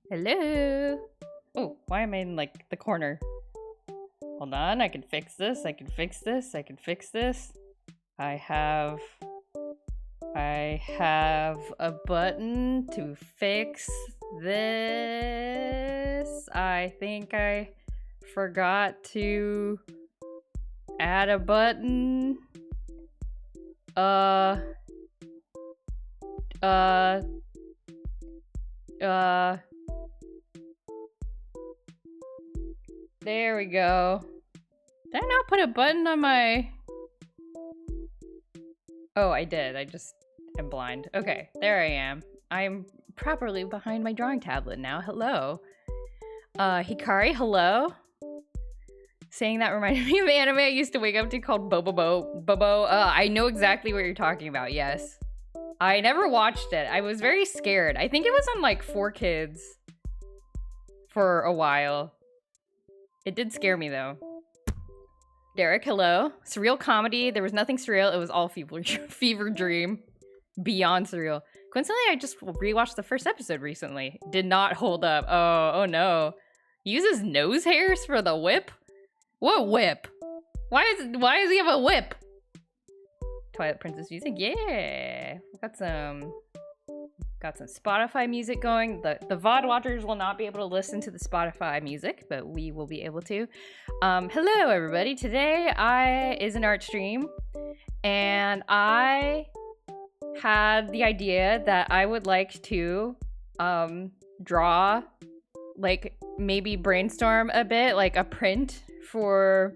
Hello. Oh, why am I in like the corner? Hold on, I can fix this. I can fix this. I can fix this. I have a button to fix this. I think I forgot to add a button. There we go. Did I not put a button on my... Oh, I did. I just am blind. Okay, there I am. I'm properly behind my drawing tablet now. Hello. Hikari, hello. Saying that reminded me of an anime I used to wake up to called Bobo. I know exactly what you're talking about, yes. I never watched it. I was very scared. I think it was on like 4Kids for a while. It did scare me though. Derek, hello. Surreal comedy. There was nothing surreal. It was all fever dream. Beyond surreal. Coincidentally, I just rewatched the first episode recently. Did not hold up. Oh no. He uses nose hairs for the whip? What whip? Why does he have a whip? Twilight Princess music, yeah. Got some Spotify music going. The VOD watchers will not be able to listen to the Spotify music, but we will be able to. Hello everybody. Today is an art stream, and I had the idea that I would like to draw, like maybe brainstorm a bit, like a print for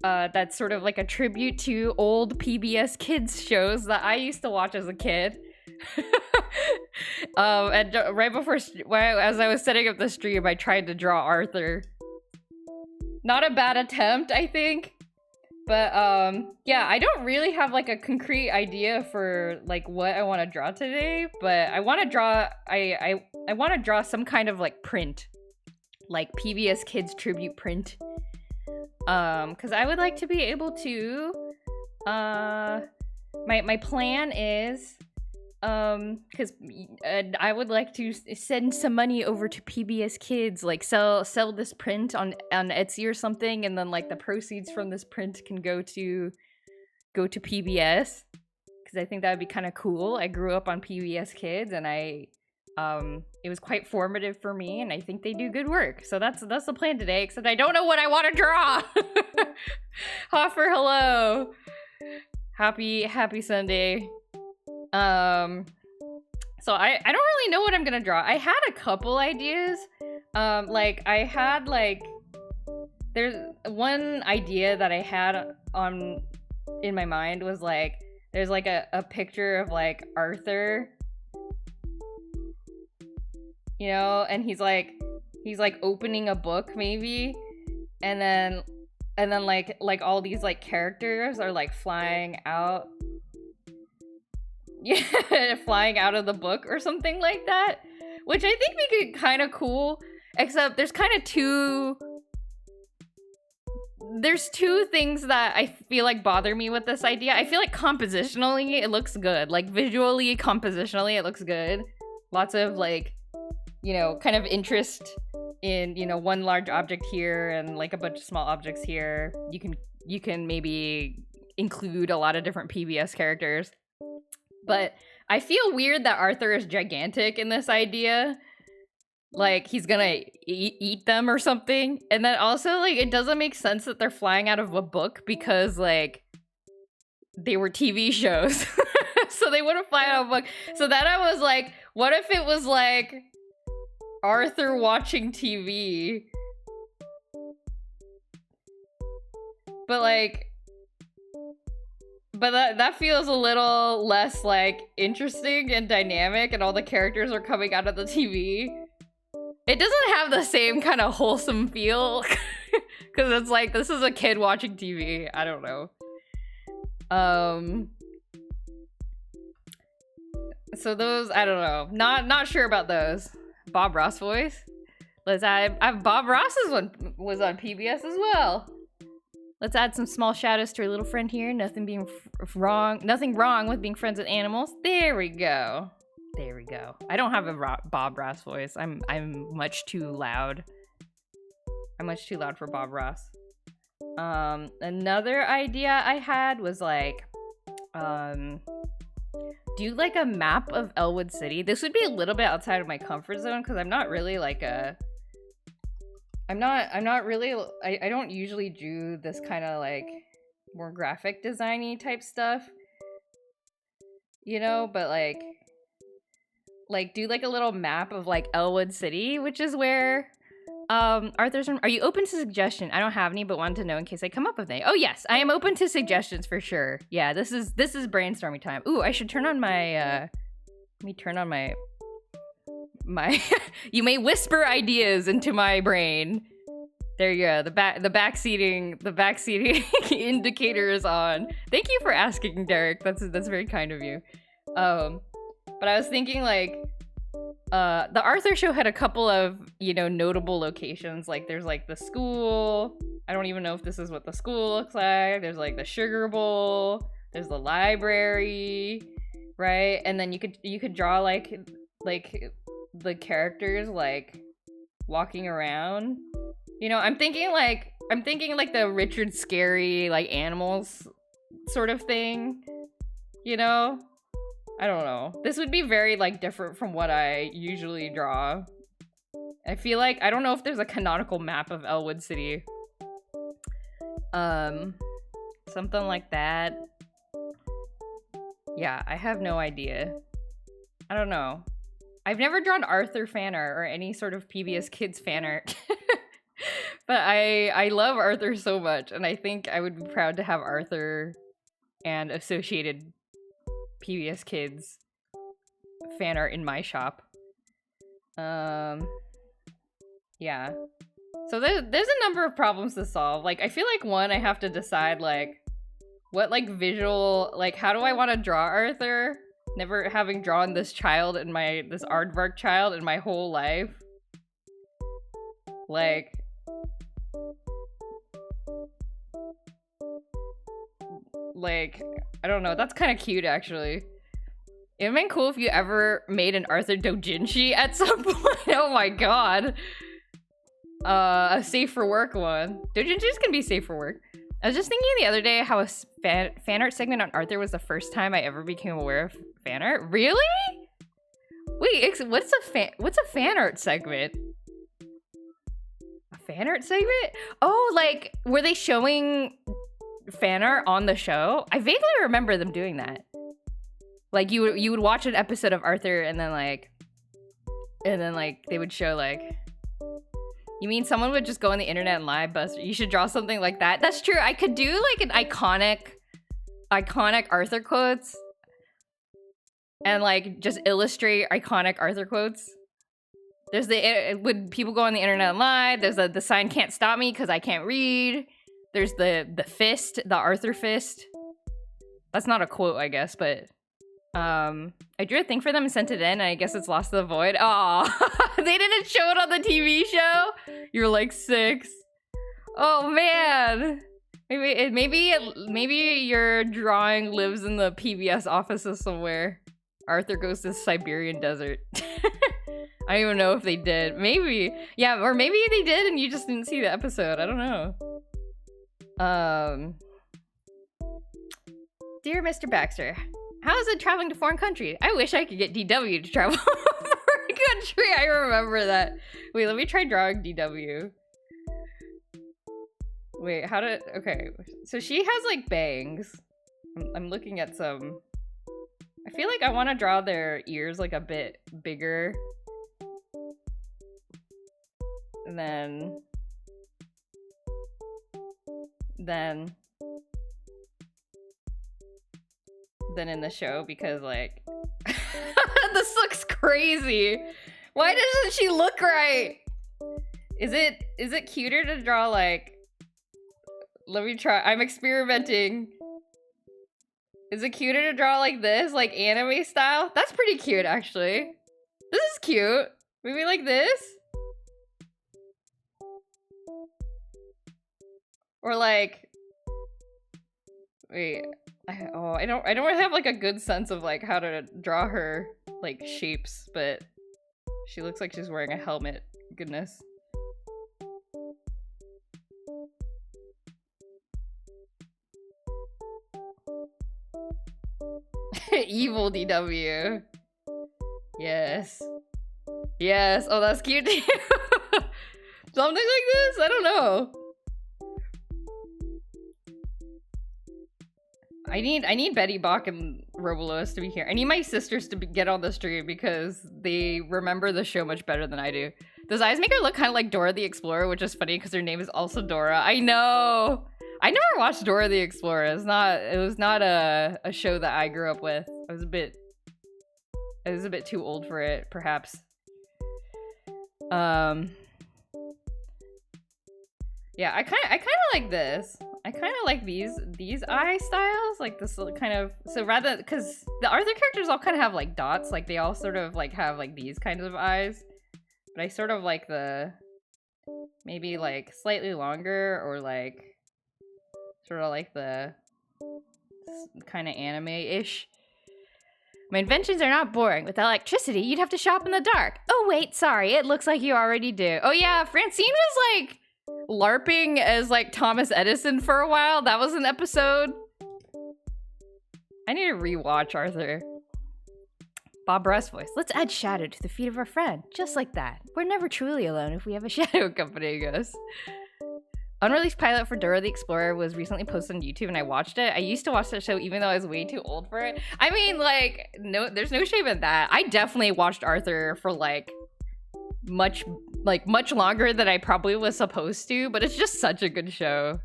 that's sort of like a tribute to old PBS Kids shows that I used to watch as a kid. And right before, as I was setting up the stream, I tried to draw Arthur. Not a bad attempt, I think. But yeah, I don't really have like a concrete idea for like what I want to draw today, but I want to draw I want to draw some kind of like print, like PBS Kids tribute print. Because I would like to be able to my plan is because I would like to send some money over to PBS Kids, like sell this print on Etsy or something, and then like the proceeds from this print can go to PBS, because I think that would be kind of cool. I grew up on PBS Kids, and it was quite formative for me, and I think they do good work. So that's the plan today, except I don't know what I want to draw. Hoffer, hello. Happy Sunday. So I don't really know what I'm gonna draw. I had a couple ideas. Like I had like, there's one idea that I had in my mind was like, there's like a picture of like Arthur, you know, and he's like opening a book maybe, and then like all these like characters are like flying out. Yeah, flying out of the book or something like that, which I think make it kind of cool, except there's kind of two things that I feel like bother me with this idea. I feel like compositionally it looks good, like visually, compositionally it looks good. Lots of like, you know, kind of interest in, you know, one large object here and like a bunch of small objects here. You can maybe include a lot of different PBS characters. But I feel weird that Arthur is gigantic in this idea. Like, he's gonna eat them or something. And then also, like, it doesn't make sense that they're flying out of a book because, like, they were TV shows. So they wouldn't fly out of a book. So then I was like, what if it was, like, Arthur watching TV? But, like... But that feels a little less like interesting and dynamic, and all the characters are coming out of the TV. It doesn't have the same kind of wholesome feel because it's like this is a kid watching TV. I don't know. So those, I don't know. Not sure about those. Bob Ross voice. Let's add. Bob Ross's one was on PBS as well. Let's add some small shadows to our little friend here. Nothing wrong with being friends with animals. There we go. There we go. I don't have a Bob Ross voice. I'm much too loud. I'm much too loud for Bob Ross. Another idea I had was like, do like a map of Elwood City. This would be a little bit outside of my comfort zone because I'm not really like a. I'm not really. I don't usually do this kind of like more graphic designy type stuff. You know, but like do like a little map of like Elwood City, which is where Arthur's from. Are you open to suggestion? I don't have any, but wanted to know in case I come up with any. Oh yes, I am open to suggestions for sure. Yeah, this is brainstorming time. Ooh, I should turn on my let me turn on my you may whisper ideas into my brain. There you go. The backseating indicator is on. Thank you for asking, Derek. That's very kind of you. But I was thinking like the Arthur show had a couple of, you know, notable locations. Like there's like the school. I don't even know if this is what the school looks like. There's like the Sugar Bowl. There's the library, right? And then you could draw like the characters like walking around. You know, I'm thinking like the Richard Scarry like animals sort of thing. You know? I don't know. This would be very like different from what I usually draw. I feel like I don't know if there's a canonical map of Elwood City. Something like that. Yeah, I have no idea. I don't know. I've never drawn Arthur fan art or any sort of PBS Kids fan art. But I love Arthur so much, and I think I would be proud to have Arthur and associated PBS Kids fan art in my shop. Yeah. So there's a number of problems to solve. Like, I feel like one, I have to decide like what like visual, like how do I want to draw Arthur? Never having drawn this child in this aardvark child in my whole life. Like, I don't know. That's kind of cute, actually. It would have been cool if you ever made an Arthur doujinshi at some point. Oh my god. A safe for work one. Doujinshis can be safe for work. I was just thinking the other day how a fan art segment on Arthur was the first time I ever became aware of fan art. Really? Wait, what's a fan art segment? A fan art segment? Oh, like, were they showing fan art on the show? I vaguely remember them doing that. Like, you would watch an episode of Arthur and then they would show like, you mean someone would just go on the internet and live bust? You should draw something like that. That's true. I could do like an iconic Arthur quotes and like just illustrate iconic Arthur quotes. There's would people go on the internet and lie? There's the sign can't stop me because I can't read. There's the fist, the Arthur fist. That's not a quote, I guess, but I drew a thing for them and sent it in, and I guess it's lost to the void. Aw, they didn't show it on the TV show? You're like 6. Oh man. Maybe your drawing lives in the PBS offices somewhere. Arthur goes to the Siberian desert. I don't even know if they did. Maybe. Yeah, or maybe they did and you just didn't see the episode. I don't know. Dear Mr. Baxter, how is it traveling to foreign country? I wish I could get DW to travel to foreign country. I remember that. Wait, let me try drawing DW. Wait, okay. So she has like bangs. I'm looking at some. I feel like I want to draw their ears like a bit bigger. And then than in the show because, like, this looks crazy. Why doesn't she look right? Is it cuter to draw, like, let me try. I'm experimenting. Is it cuter to draw like this, like anime style? That's pretty cute, actually. This is cute. Maybe like this? Or like, wait, I don't have like a good sense of like how to draw her like shapes, but she looks like she's wearing a helmet. Goodness. Evil DW. Yes. Yes. Oh, that's cute too. Something like this? I don't know. I need Betty Bach and Robolois to be here. I need my sisters to get on the stream because they remember the show much better than I do. Does Eyes make her look kind of like Dora the Explorer, which is funny because her name is also Dora. I know. I never watched Dora the Explorer. It was not a show that I grew up with. I was a bit too old for it, perhaps. Yeah, I kind of like this. I kind of like these eye styles, like this kind of, so rather, because the Arthur characters all kind of have like dots, like they all sort of like have like these kinds of eyes, but I sort of like the maybe like slightly longer or like sort of like the kind of anime-ish. My inventions are not boring. With electricity, you'd have to shop in the dark. Oh wait, sorry, it looks like you already do. Oh yeah, Francine was like LARPing as like Thomas Edison for a while. That was an episode. I need to rewatch Arthur. Bob Ross voice. Let's add shadow to the feet of our friend. Just like that. We're never truly alone if we have a shadow accompanying us. Unreleased pilot for Dora the Explorer was recently posted on YouTube and I watched it. I used to watch that show even though I was way too old for it. I mean, like, no, there's no shame in that. I definitely watched Arthur for like much longer than I probably was supposed to, but it's just such a good show.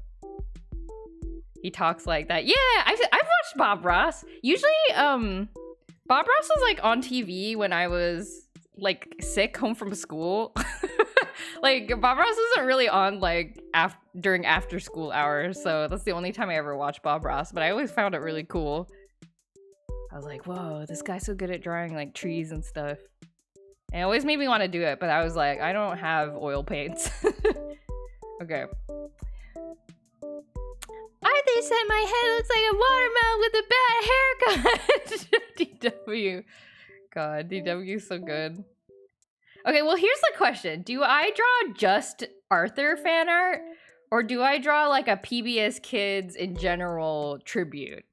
He talks like that. Yeah, I've watched Bob Ross. Usually, Bob Ross was like on TV when I was like sick home from school. Like Bob Ross wasn't really on like during after school hours, so that's the only time I ever watched Bob Ross, but I always found it really cool. I was like, whoa, this guy's so good at drawing like trees and stuff. And it always made me want to do it, but I was like, I don't have oil paints. Okay. Arthur said my head looks like a watermelon with a bad haircut. DW. God, DW is so good. Okay, well, here's the question. Do I draw just Arthur fan art? Or do I draw like a PBS Kids in general tribute?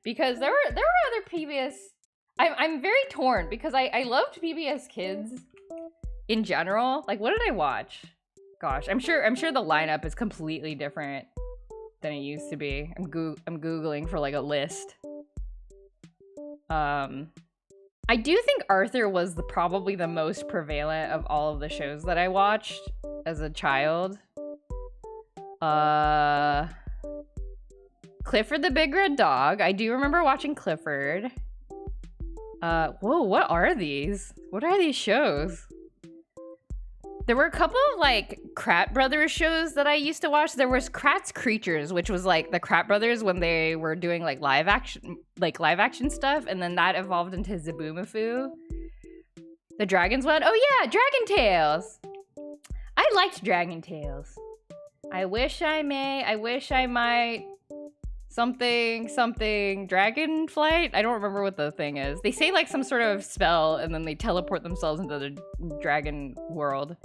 Because there were other PBS... I'm very torn because I loved PBS Kids in general. Like, what did I watch? Gosh, I'm sure the lineup is completely different than it used to be. I'm Googling for like a list. I do think Arthur was probably the most prevalent of all of the shows that I watched as a child. Clifford the Big Red Dog. I do remember watching Clifford. Whoa, what are these? What are these shows? There were a couple of like Krat Brothers shows that I used to watch. There was Krat's Creatures, which was like the Krat Brothers when they were doing like live action stuff, and then that evolved into Zaboomafoo. The Dragons one. Oh yeah, Dragon Tales. I liked Dragon Tales. I wish I might. Something Dragon Flight? I don't remember what the thing is. They say like some sort of spell and then they teleport themselves into the dragon world.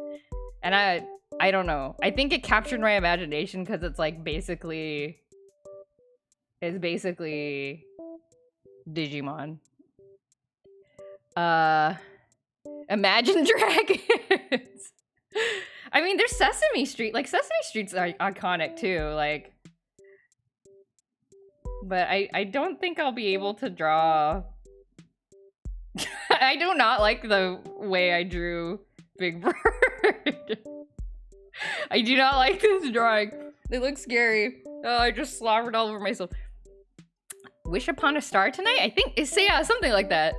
And I don't know. I think it captured my imagination because it's like basically Digimon. Imagine Dragons. I mean, there's Sesame Street. Like Sesame Street's iconic too, like. But I don't think I'll be able to draw. I do not like the way I drew Big Bird. I do not like this drawing. It looks scary. Oh, I just slobbered all over myself. Wish upon a star tonight? I think it's something like that.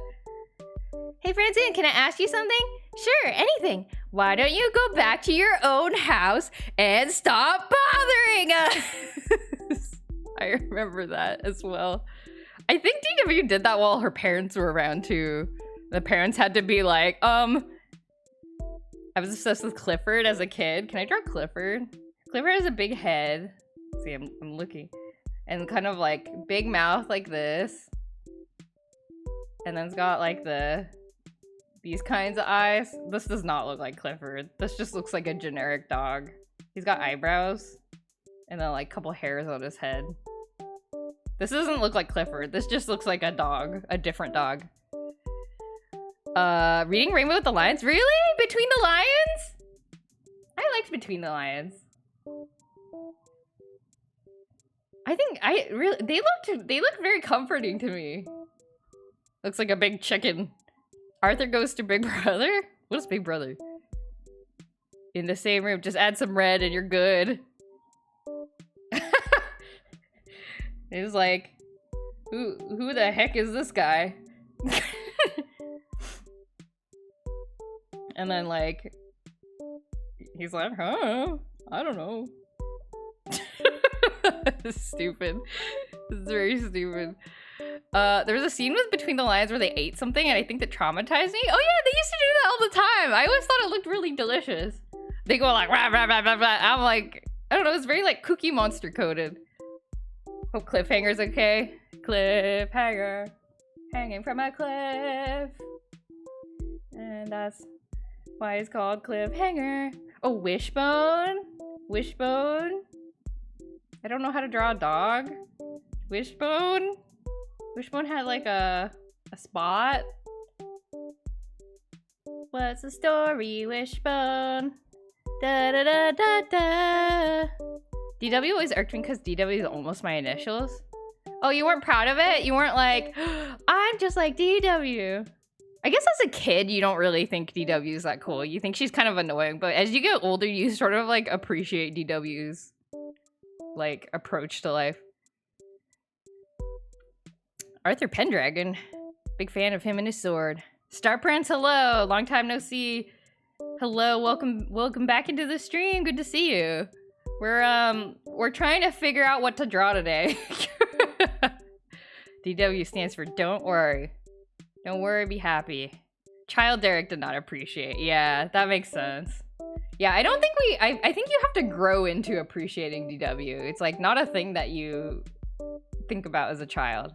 Hey Francine, can I ask you something? Sure, anything. Why don't you go back to your own house and stop bothering us? I remember that as well. I think DW did that while her parents were around too. The parents had to be like, I was obsessed with Clifford as a kid. Can I draw Clifford? Clifford has a big head. See, I'm looking. And kind of like big mouth like this. And then it's got like these kinds of eyes. This does not look like Clifford. This just looks like a generic dog. He's got eyebrows. And then like a couple hairs on his head. This doesn't look like Clifford. This just looks like a dog. A different dog. Reading Rainbow with the Lions? Really? Between the Lions? I liked Between the Lions. I think they looked very comforting to me. Looks like a big chicken. Arthur goes to Big Brother? What is Big Brother? In the same room, just add some red and you're good. He's like, who the heck is this guy? And then like, he's like, huh? I don't know. This is stupid. This is very stupid. There was a scene with Between the Lions where they ate something and I think that traumatized me. Oh yeah, they used to do that all the time. I always thought it looked really delicious. They go like, rah, rah, rah, rah, rah. I'm like, I don't know, it's very like Cookie Monster coded. Hope Cliffhanger's okay. Cliffhanger, hanging from a cliff. And that's why it's called Cliffhanger. Oh, Wishbone. Wishbone. I don't know how to draw a dog. Wishbone. Wishbone had like a spot. What's the story, Wishbone? Da da da da da. DW always irked me because DW is almost my initials. Oh, you weren't proud of it? You weren't like, I'm just like DW. I guess as a kid, you don't really think DW is that cool. You think she's kind of annoying, but as you get older, you sort of like appreciate DW's like approach to life. Arthur Pendragon, big fan of him and his sword. Star Prince, hello, long time no see. Hello, welcome back into the stream. Good to see you. We're trying to figure out what to draw today. DW stands for don't worry. Don't worry, be happy. Child Derek did not appreciate. Yeah, that makes sense. Yeah, I don't think I think you have to grow into appreciating DW. It's like not a thing that you think about as a child.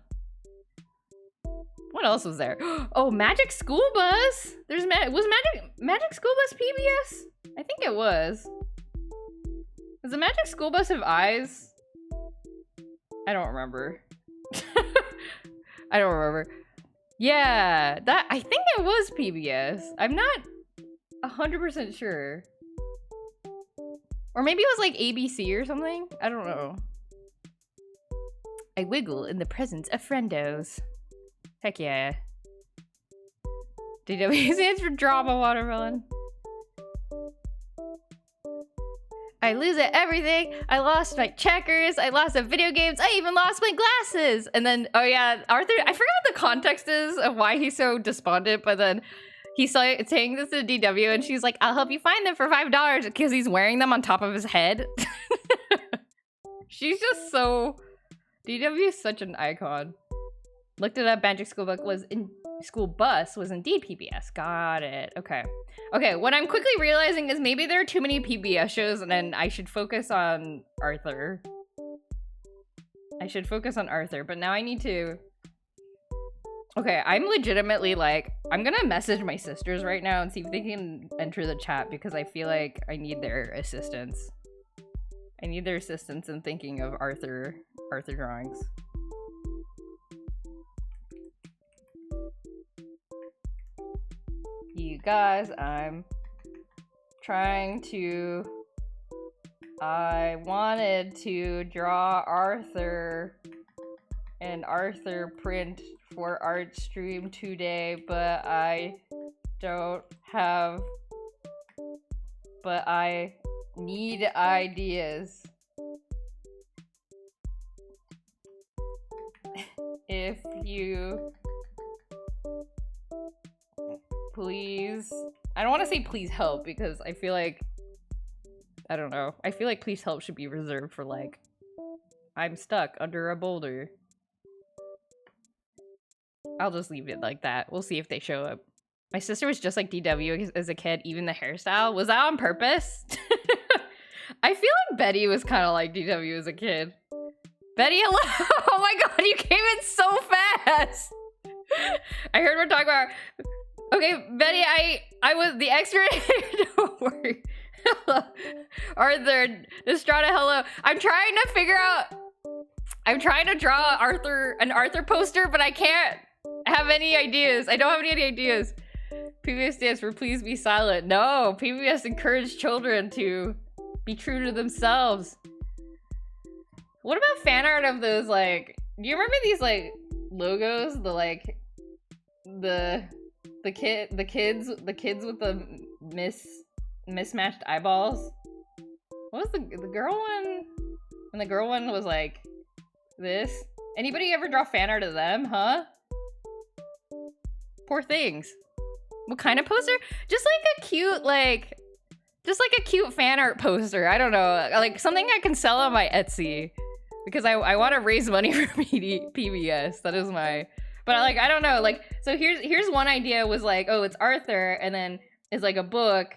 What else was there? Oh, Magic School Bus. Was Magic School Bus PBS? I think it was. Does the Magic School Bus have eyes? I don't remember. I don't remember. Yeah, I think it was PBS. I'm not 100% sure. Or maybe it was like ABC or something. I don't know. I wiggle in the presence of friendos. Heck yeah. DW stands for drama watermelon. I lose at everything. I lost my checkers. I lost at video games. I even lost my glasses. And then, oh yeah, Arthur, I forget what the context is of why he's so despondent, but then he's saying this to DW and she's like, I'll help you find them for $5 because he's wearing them on top of his head. She's just so... DW is such an icon. Looked it up, Magic School Bus was indeed PBS. Got it. Okay. Okay, what I'm quickly realizing is maybe there are too many PBS shows and then I should focus on Arthur. I should focus on Arthur, but now I need to... Okay, I'm legitimately like, I'm gonna message my sisters right now and see if they can enter the chat because I feel like I need their assistance. I need their assistance in thinking of Arthur drawings. You guys, I wanted to draw Arthur and Arthur print for art stream today, but I need ideas. if you please, I don't want to say please help because I feel like, I don't know. I feel like please help should be reserved for like, I'm stuck under a boulder. I'll just leave it like that. We'll see if they show up. My sister was just like DW as a kid, even the hairstyle. Was that on purpose? I feel like Betty was kind of like DW as a kid. Betty, hello! Oh my god, you came in so fast! I heard we're talking about... Okay, Betty, I was the extra... Don't worry. Hello. Arthur, Estrada, hello. I'm trying to figure out... I'm trying to draw an Arthur poster, but I can't have any ideas. I don't have any ideas. PBS stands for please be silent. No, PBS encouraged children to be true to themselves. What about fan art of those, like, do you remember these, like, logos? The, like, the kids with the mismatched eyeballs? What was the girl one? And the girl one was, like, this? Anybody ever draw fan art of them, huh? Poor things. What kind of poster? Just like a cute, like, just like a cute fan art poster. I don't know. Like something I can sell on my Etsy. Because I want to raise money for PBS. That is my... But like, I don't know. Like, so here's one idea was like, oh, it's Arthur. And then it's like a book.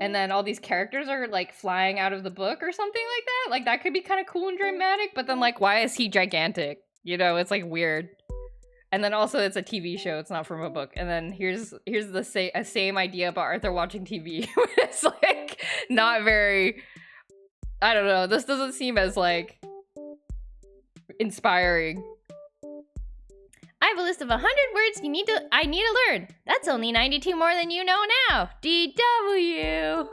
And then all these characters are like flying out of the book or something like that. Like that could be kind of cool and dramatic. But then like, why is he gigantic? You know, it's like weird. And then also it's a TV show. It's not from a book. And then here's the same idea about Arthur watching TV. It's like not very, I don't know. This doesn't seem as like inspiring. I have a list of 100 words I need to learn. That's only 92 more than you know now. DW.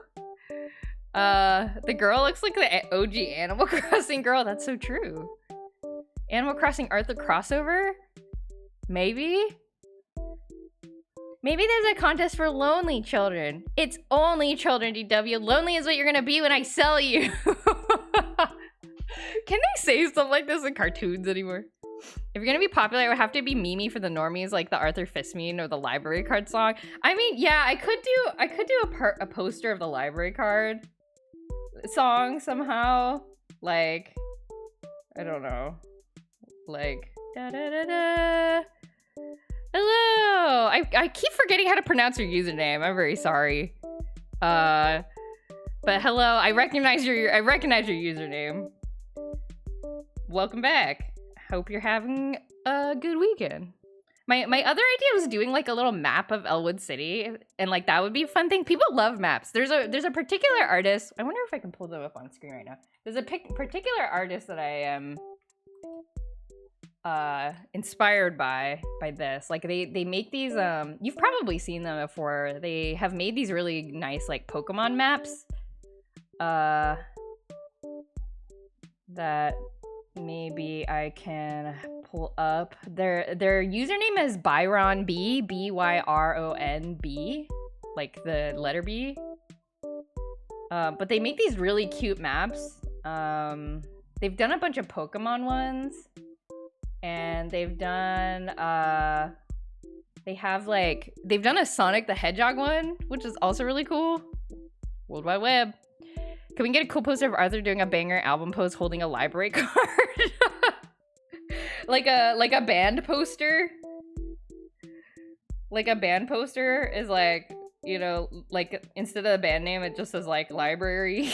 The girl looks like the OG Animal Crossing girl. That's so true. Animal Crossing Arthur crossover? Maybe? Maybe there's a contest for lonely children. It's only children, DW. Lonely is what you're gonna be when I sell you. Can they say stuff like this in cartoons anymore? If you're gonna be popular, it would have to be Mimi for the normies, like the Arthur Fistmean or the library card song. I mean, yeah, I could do a poster of the library card song somehow. Like, I don't know. Like, da da da da. Hello. I keep forgetting how to pronounce your username. I'm very sorry. But hello. I recognize your username. Welcome back. Hope you're having a good weekend. My other idea was doing like a little map of Elwood City, and like that would be a fun thing. People love maps. There's a particular artist. I wonder if I can pull them up on screen right now. There's a particular artist that I am inspired by this. Like they make these you've probably seen them before. They have made these really nice like Pokemon maps that maybe I can pull up. Their username is Byron B, Byron B, like the letter B. But they make these really cute maps. They've done a bunch of Pokemon ones, and they've done they've done a Sonic the Hedgehog one, which is also really cool. World Wide Web. Can we get a cool poster of Arthur doing a banger album pose holding a library card? like a band poster? Like a band poster is like, you know, like instead of the band name, it just says like library.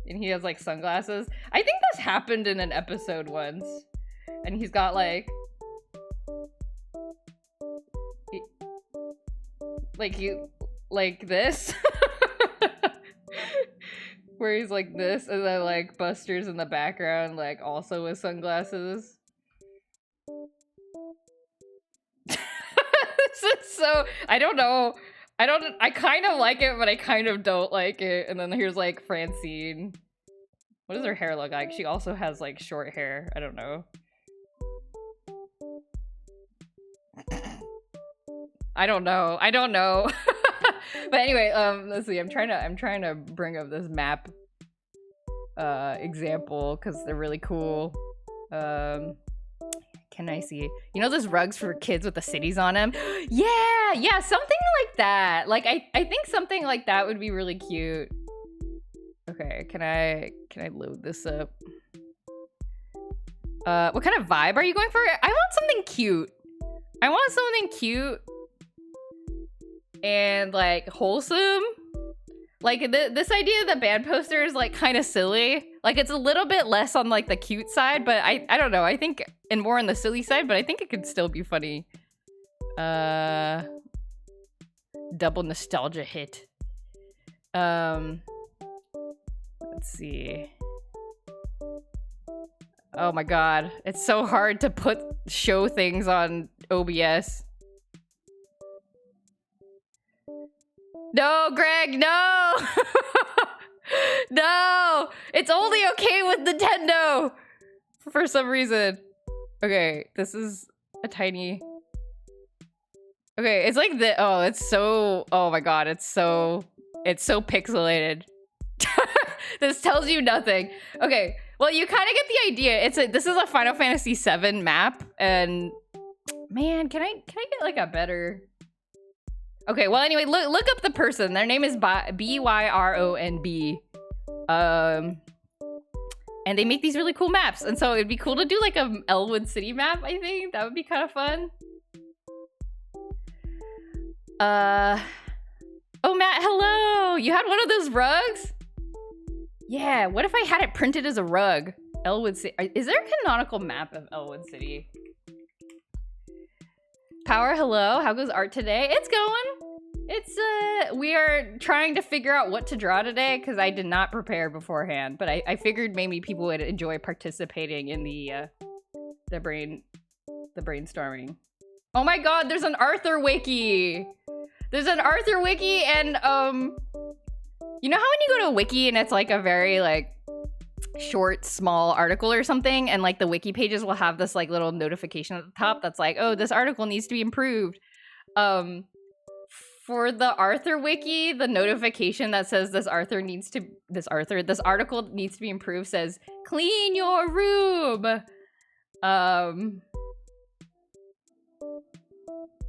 And he has like sunglasses. I think this happened in an episode once. And he's got like this. Where he's like this, and then like Buster's in the background, like also with sunglasses. So I don't know. I kind of like it, but I kind of don't like it. And then here's like Francine. What does her hair look like? She also has like short hair. I don't know. I don't know. But anyway, let's see. I'm trying to bring up this map example because they're really cool. Can I see? You know those rugs for kids with the cities on them? Yeah, something like that. Like I think something like that would be really cute. Okay, can I load this up? What kind of vibe are you going for? I want something cute. I want something cute and like wholesome. Like this idea that band poster is like kind of silly. Like it's a little bit less on like the cute side, but I don't know. I think and more on the silly side, but I think it could still be funny. Double nostalgia hit. Let's see. Oh my god, it's so hard to show things on OBS. No, Greg, no! No! It's only okay with Nintendo! For some reason. Okay, this is a tiny... Okay, it's like the... Oh, it's so... Oh my god, it's so pixelated. This tells you nothing. Okay, well, you kind of get the idea. This is a Final Fantasy VII map, and... Man, can I get like a better... Okay, well, anyway, look up the person. Their name is B-Y-R-O-N-B. And they make these really cool maps. And so it'd be cool to do like a Elwood City map, I think. That would be kind of fun. Oh, Matt, hello! You had one of those rugs? Yeah, what if I had it printed as a rug? Elwood City. Is there a canonical map of Elwood City? Power, hello. How goes art today? It's going. We are trying to figure out what to draw today because I did not prepare beforehand, but I figured maybe people would enjoy participating in the brainstorming. Oh my god, there's an Arthur wiki. There's an Arthur wiki, and you know how when you go to a wiki and it's like a very like short, small article or something, and like the wiki pages will have this like little notification at the top that's like, oh, this article needs to be improved. For the Arthur wiki, the notification that says this article needs to be improved says, clean your room.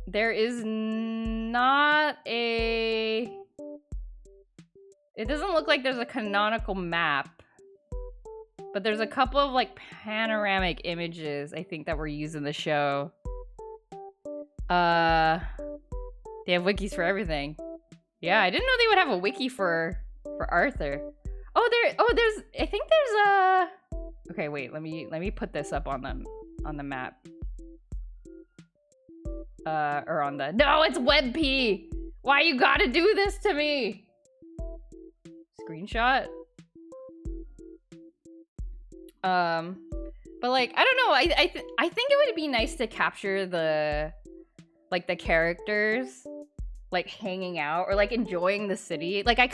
There is not a... It doesn't look like there's a canonical map. But there's a couple of like panoramic images, I think, that were used in the show. They have wikis for everything. Yeah, I didn't know they would have a wiki for Arthur. I think there's a... Okay, wait, let me put this up on the map. Or on the... No, it's WebP! Why you gotta do this to me? Screenshot? But like, I don't know, I think it would be nice to capture the characters like hanging out or like enjoying the city. Like I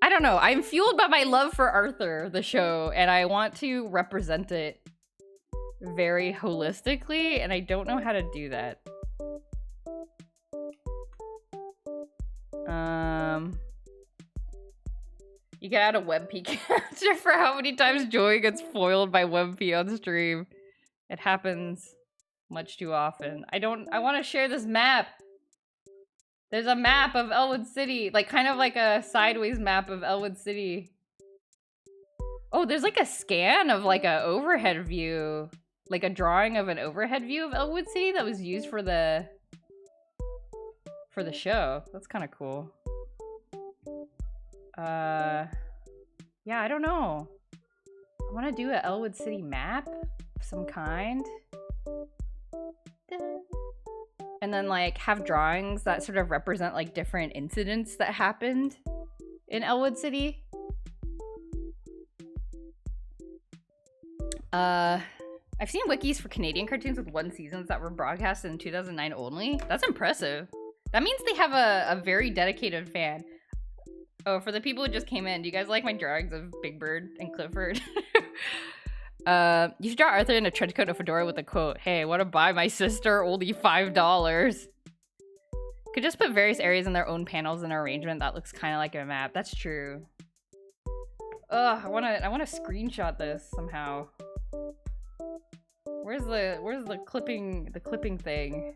don't know, I'm fueled by my love for Arthur, the show, and I want to represent it very holistically, and I don't know how to do that. You can add a WebP capture for how many times Joey gets foiled by WebP on stream. It happens much too often. I want to share this map. There's a map of Elwood City, like kind of like a sideways map of Elwood City. Oh, there's like a scan of like a overhead view, like a drawing of an overhead view of Elwood City that was used for the show. That's kind of cool. Yeah, I don't know. I want to do an Elwood City map of some kind. And then like have drawings that sort of represent like different incidents that happened in Elwood City. I've seen wikis for Canadian cartoons with 1 seasons that were broadcast in 2009 only. That's impressive. That means they have a very dedicated fan. Oh, for the people who just came in, do you guys like my drawings of Big Bird and Clifford? You should draw Arthur in a trench coat and a fedora with a quote, "Hey, want to buy my sister? Only $5. Could just put various areas in their own panels and arrangement that looks kind of like a map. That's true. Ugh, I wanna screenshot this somehow. Where's the clipping thing?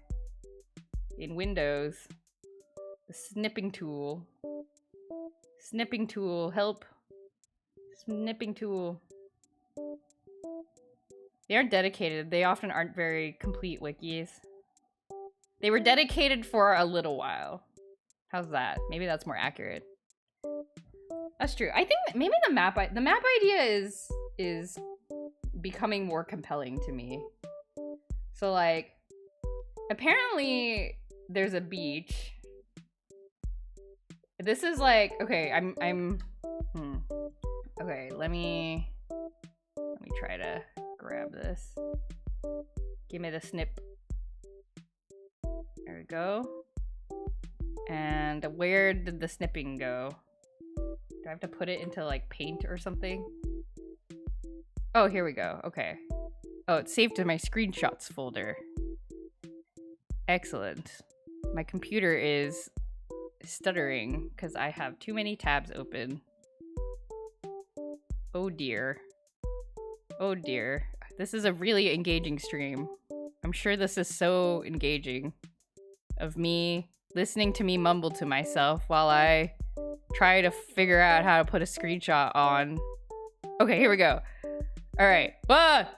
In Windows. The snipping tool. Snipping tool, help. Snipping tool. They aren't dedicated. They often aren't very complete wikis. They were dedicated for a little while. How's that? Maybe that's more accurate. That's true. I think maybe the map idea is becoming more compelling to me. So like, apparently there's a beach. This is like, okay, okay, let me try to grab this. Give me the snip. There we go. And where did the snipping go? Do I have to put it into like paint or something? Oh, here we go. Okay. Oh, it's saved in my screenshots folder. Excellent. My computer is stuttering because I have too many tabs open. Oh dear. Oh dear. This is a really engaging stream. I'm sure this is so engaging. Of me listening to me mumble to myself while I try to figure out how to put a screenshot on. Okay, here we go. All right. Ah!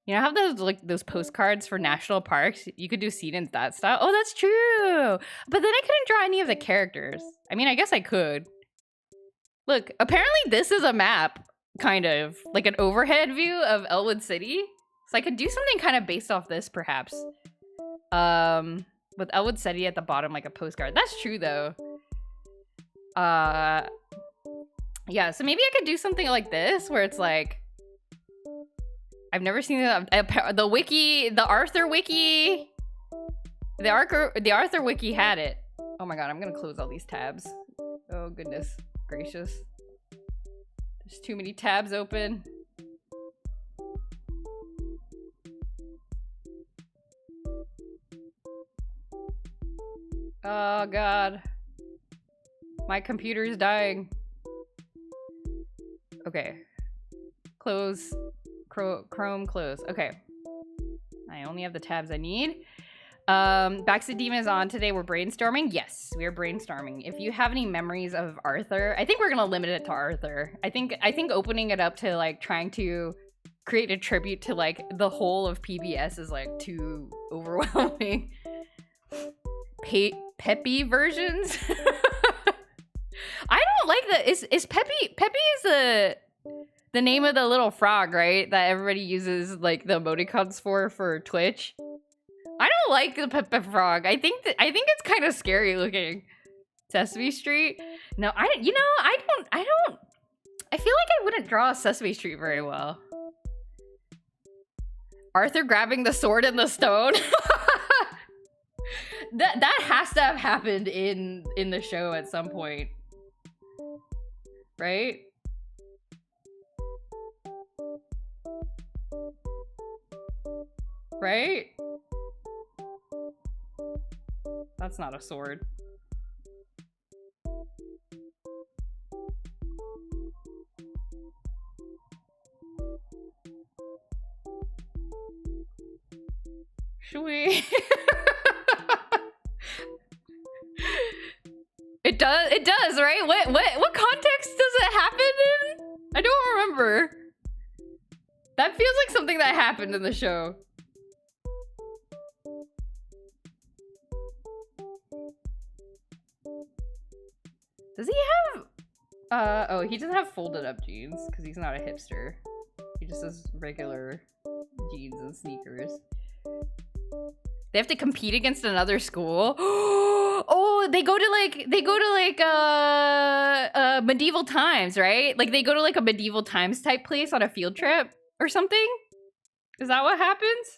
You know how those postcards for national parks? You could do scene in that style. Oh, that's true. But then I couldn't draw any of the characters. I mean, I guess I could. Look, apparently this is a map, kind of like an overhead view of Elwood City. So I could do something kind of based off this, perhaps. With Elwood City at the bottom, like a postcard. That's true, though. Yeah, so maybe I could do something like this, where it's like, I've never seen the wiki, the Arthur wiki. The Arthur wiki had it. Oh my god, I'm gonna close all these tabs. Oh goodness gracious. There's too many tabs open. Oh god. My computer's dying. Okay. Close. Chrome close. Okay. I only have the tabs I need. Backseat Demon is on today. We're brainstorming. Yes, we are brainstorming. If you have any memories of Arthur, I think we're gonna limit it to Arthur. I think opening it up to like trying to create a tribute to like the whole of PBS is like too overwhelming. Peppy versions. I don't like that. Is Peppy is the name of the little frog, right? That everybody uses like the emoticons for Twitch. I don't like the Peppy frog. I think it's kind of scary looking. Sesame Street. No, I feel like I wouldn't draw a Sesame Street very well. Arthur grabbing the sword and the stone. That has to have happened in the show at some point. Right? Right? That's not a sword. Should we? It does, right? What context does it happen in? I don't remember. That feels like something that happened in the show. Does he have... oh, he doesn't have folded up jeans, because he's not a hipster. He just has regular jeans and sneakers. They have to compete against another school. Oh, they go to like medieval times, right? Like they go to like a medieval times type place on a field trip or something. Is that what happens?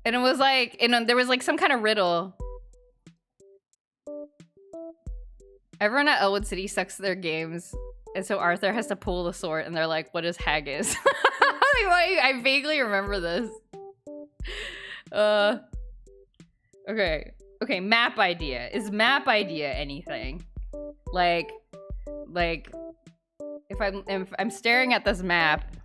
And it was like, there was like some kind of riddle. Everyone at Elwood City sucks at their games, and so Arthur has to pull the sword, and they're like, "What is haggis?" I vaguely remember this. Okay. Okay, map idea. Is map idea anything? Like if I'm staring at this map,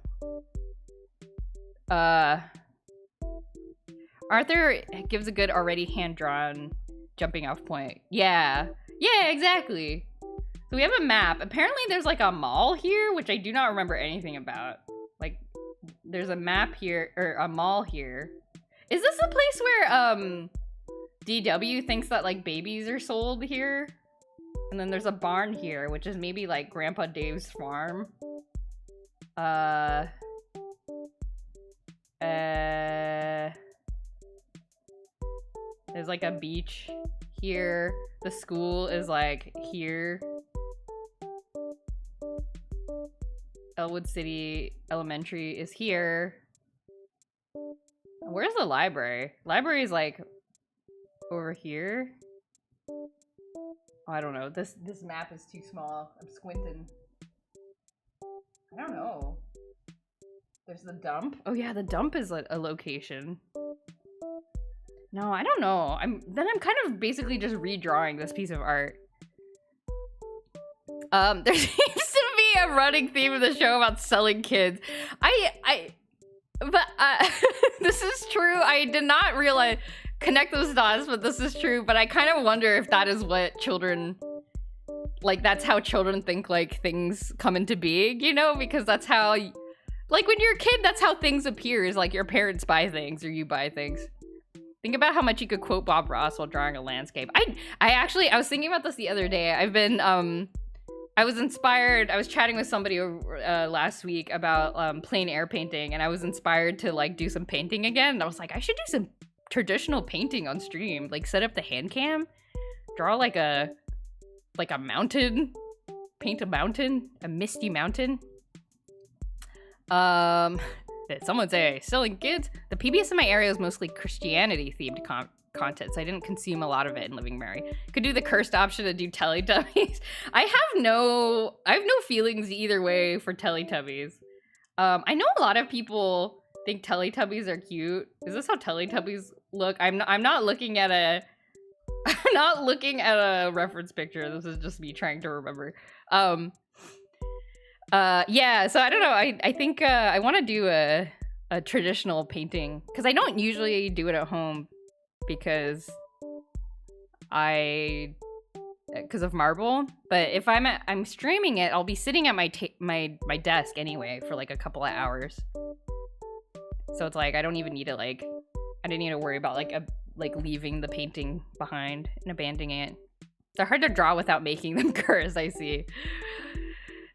Arthur gives a good already hand-drawn jumping off point. Yeah, exactly. So we have a map. Apparently there's like a mall here, which I do not remember anything about. Like, there's a map here, or a mall here. Is this a place where, DW thinks that like babies are sold here? And then there's a barn here, which is maybe like Grandpa Dave's farm. There's like a beach here. The school is like here. Elwood City Elementary is here. Where's the library? Library is like over here. Oh, I don't know. This map is too small. I'm squinting. I don't know. There's the dump. Oh yeah, the dump is a location. No, I don't know. I'm kind of basically just redrawing this piece of art. There seems to be a running theme of the show about selling kids. This is true. I did not realize connect those dots, but this is true. But I kind of wonder if that is what children, like, that's how children think like things come into being, you know? Because that's how, like, when you're a kid, that's how things appear. Is like your parents buy things or you buy things. Think about how much you could quote Bob Ross while drawing a landscape. I was thinking about this the other day. I've been, I was inspired. I was chatting with somebody last week about plein air painting, and I was inspired to like do some painting again. And I was like, I should do some traditional painting on stream. Like set up the hand cam, draw like a mountain, paint a mountain, a misty mountain. Did someone say selling kids? The PBS in my area is mostly Christianity themed content, so I didn't consume a lot of it in Living Mary. Could do the cursed option to do Teletubbies. I have no feelings either way for Teletubbies. I know a lot of people think Teletubbies are cute. Is this how Teletubbies look? I'm not looking at a reference picture. This is just me trying to remember. Yeah, so I don't know. I think I want to do a traditional painting because I don't usually do it at home because of Marble. But if I'm streaming it, I'll be sitting at my desk anyway for like a couple of hours. So it's like I don't even need to I didn't need to worry about like leaving the painting behind and abandoning it. They're hard to draw without making them curse. I see.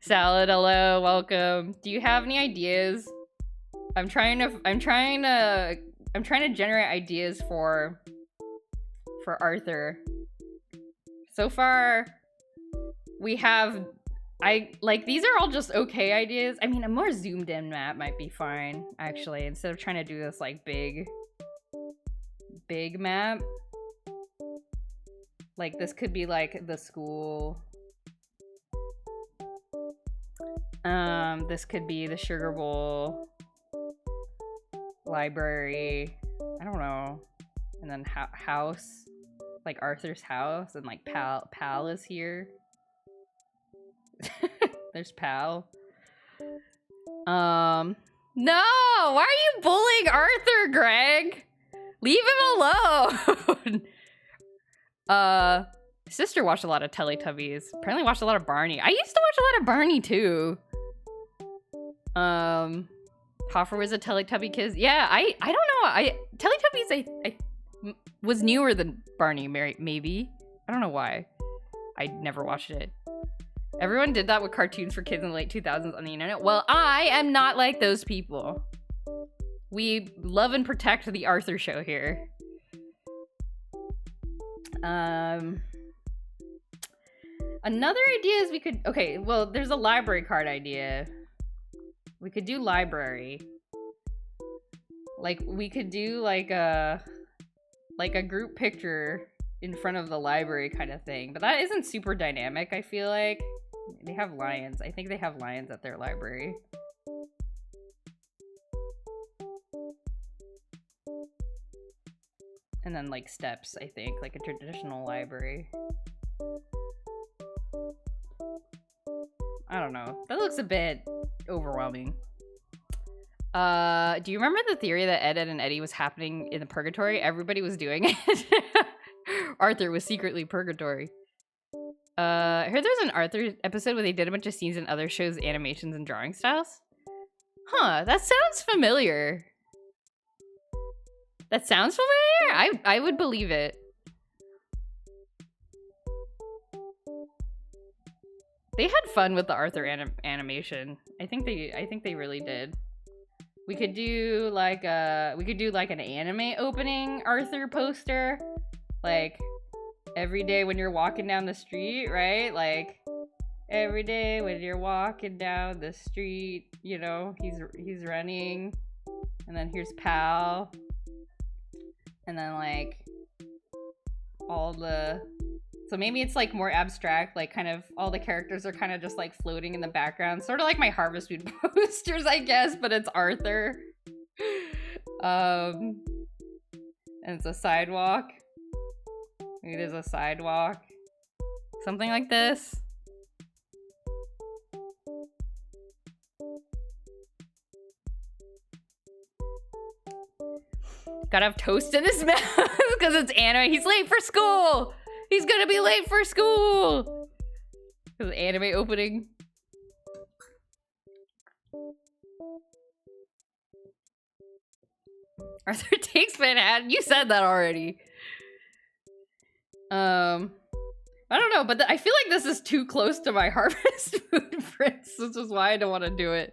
Salad, hello, welcome. Do you have any ideas? I'm trying to generate ideas for Arthur. So far, we have these are all just okay ideas. I mean, a more zoomed in map might be fine, actually, instead of trying to do this like big map. Like this could be like the school. This could be the Sugar Bowl, library, I don't know, and then house, like Arthur's house, and like Pal is here. There's Pal. No! Why are you bullying Arthur, Greg? Leave him alone! Sister watched a lot of Teletubbies. Apparently watched a lot of Barney. I used to watch a lot of Barney too. Hoffer was a Teletubby kid. Yeah, I don't know. Teletubbies I was newer than Barney, maybe. I don't know why. I never watched it. Everyone did that with cartoons for kids in the late 2000s on the internet. Well, I am not like those people. We love and protect the Arthur show here. Another idea is we could, okay, well, there's a library card idea. We could do library. Like, we could do like a group picture in front of the library kind of thing. But that isn't super dynamic, I feel like. They have lions. I think they have lions at their library. And then like steps, I think, like a traditional library. I don't know. That looks a bit overwhelming. Do you remember the theory that Ed, Ed, and Eddie was happening in the purgatory? Everybody was doing it. Arthur was secretly purgatory. I heard there was an Arthur episode where they did a bunch of scenes in other shows, animations, and drawing styles. Huh, that sounds familiar. That sounds familiar? I would believe it. They had fun with the Arthur animation. I think they really did. We could do like an anime opening Arthur poster, like every day when you're walking down the street, right? Like every day when you're walking down the street, you know, he's running, and then here's Pal, and then like all the. So maybe it's like more abstract, like kind of all the characters are kind of just like floating in the background, sort of like my Harvest Moon posters, I guess, but it's Arthur. And it's a sidewalk. It is a sidewalk. Something like this. Gotta have toast in his mouth because it's anime. He's late for school. He's gonna be late for school! Because anime opening. Arthur takes Manhattan. You said that already. I don't know, but I feel like this is too close to my Harvest Moon prints. This is why I don't want to do it.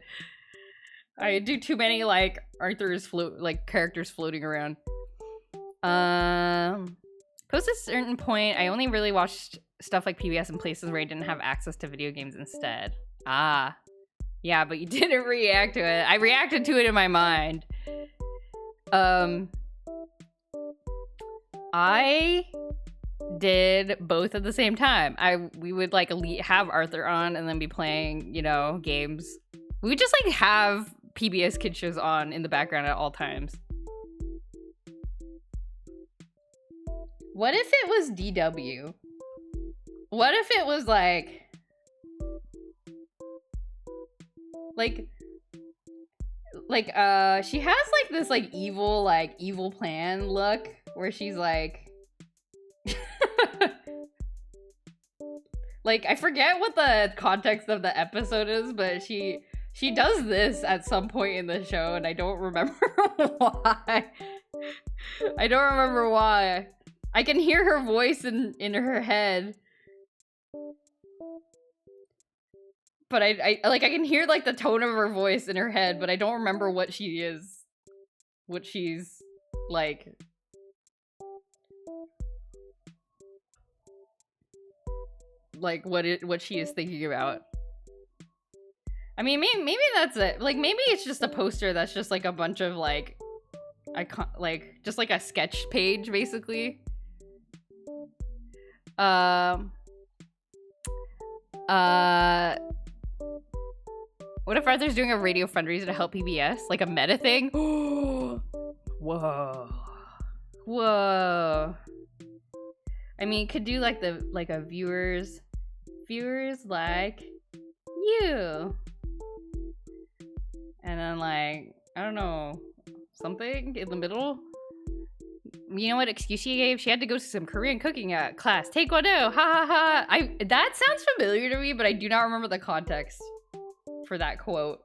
I do too many like Arthur's characters floating around. Post a certain point, I only really watched stuff like PBS in places where I didn't have access to video games instead. Ah. Yeah, but you didn't react to it. I reacted to it in my mind. I did both at the same time. We would like have Arthur on and then be playing, you know, games. We would just like have PBS kid shows on in the background at all times. What if it was DW? What if it was like she has like this like evil plan look where she's like like I forget what the context of the episode is, but she does this at some point in the show and I don't remember why. I don't remember why. I can hear her voice in her head. But I can hear like the tone of her voice in her head, but I don't remember what she is. What she's like. Like what she is thinking about. I mean, maybe that's it. Like maybe it's just a poster that's just like a bunch of like just like a sketch page basically. What if Arthur's doing a radio fundraiser to help PBS? Like a meta thing? Whoa. Whoa. I mean, could do like a viewers like you. And then like, I don't know, something in the middle. You know what excuse she gave? She had to go to some Korean cooking class. Taekwondo, ha ha ha. That sounds familiar to me, but I do not remember the context for that quote.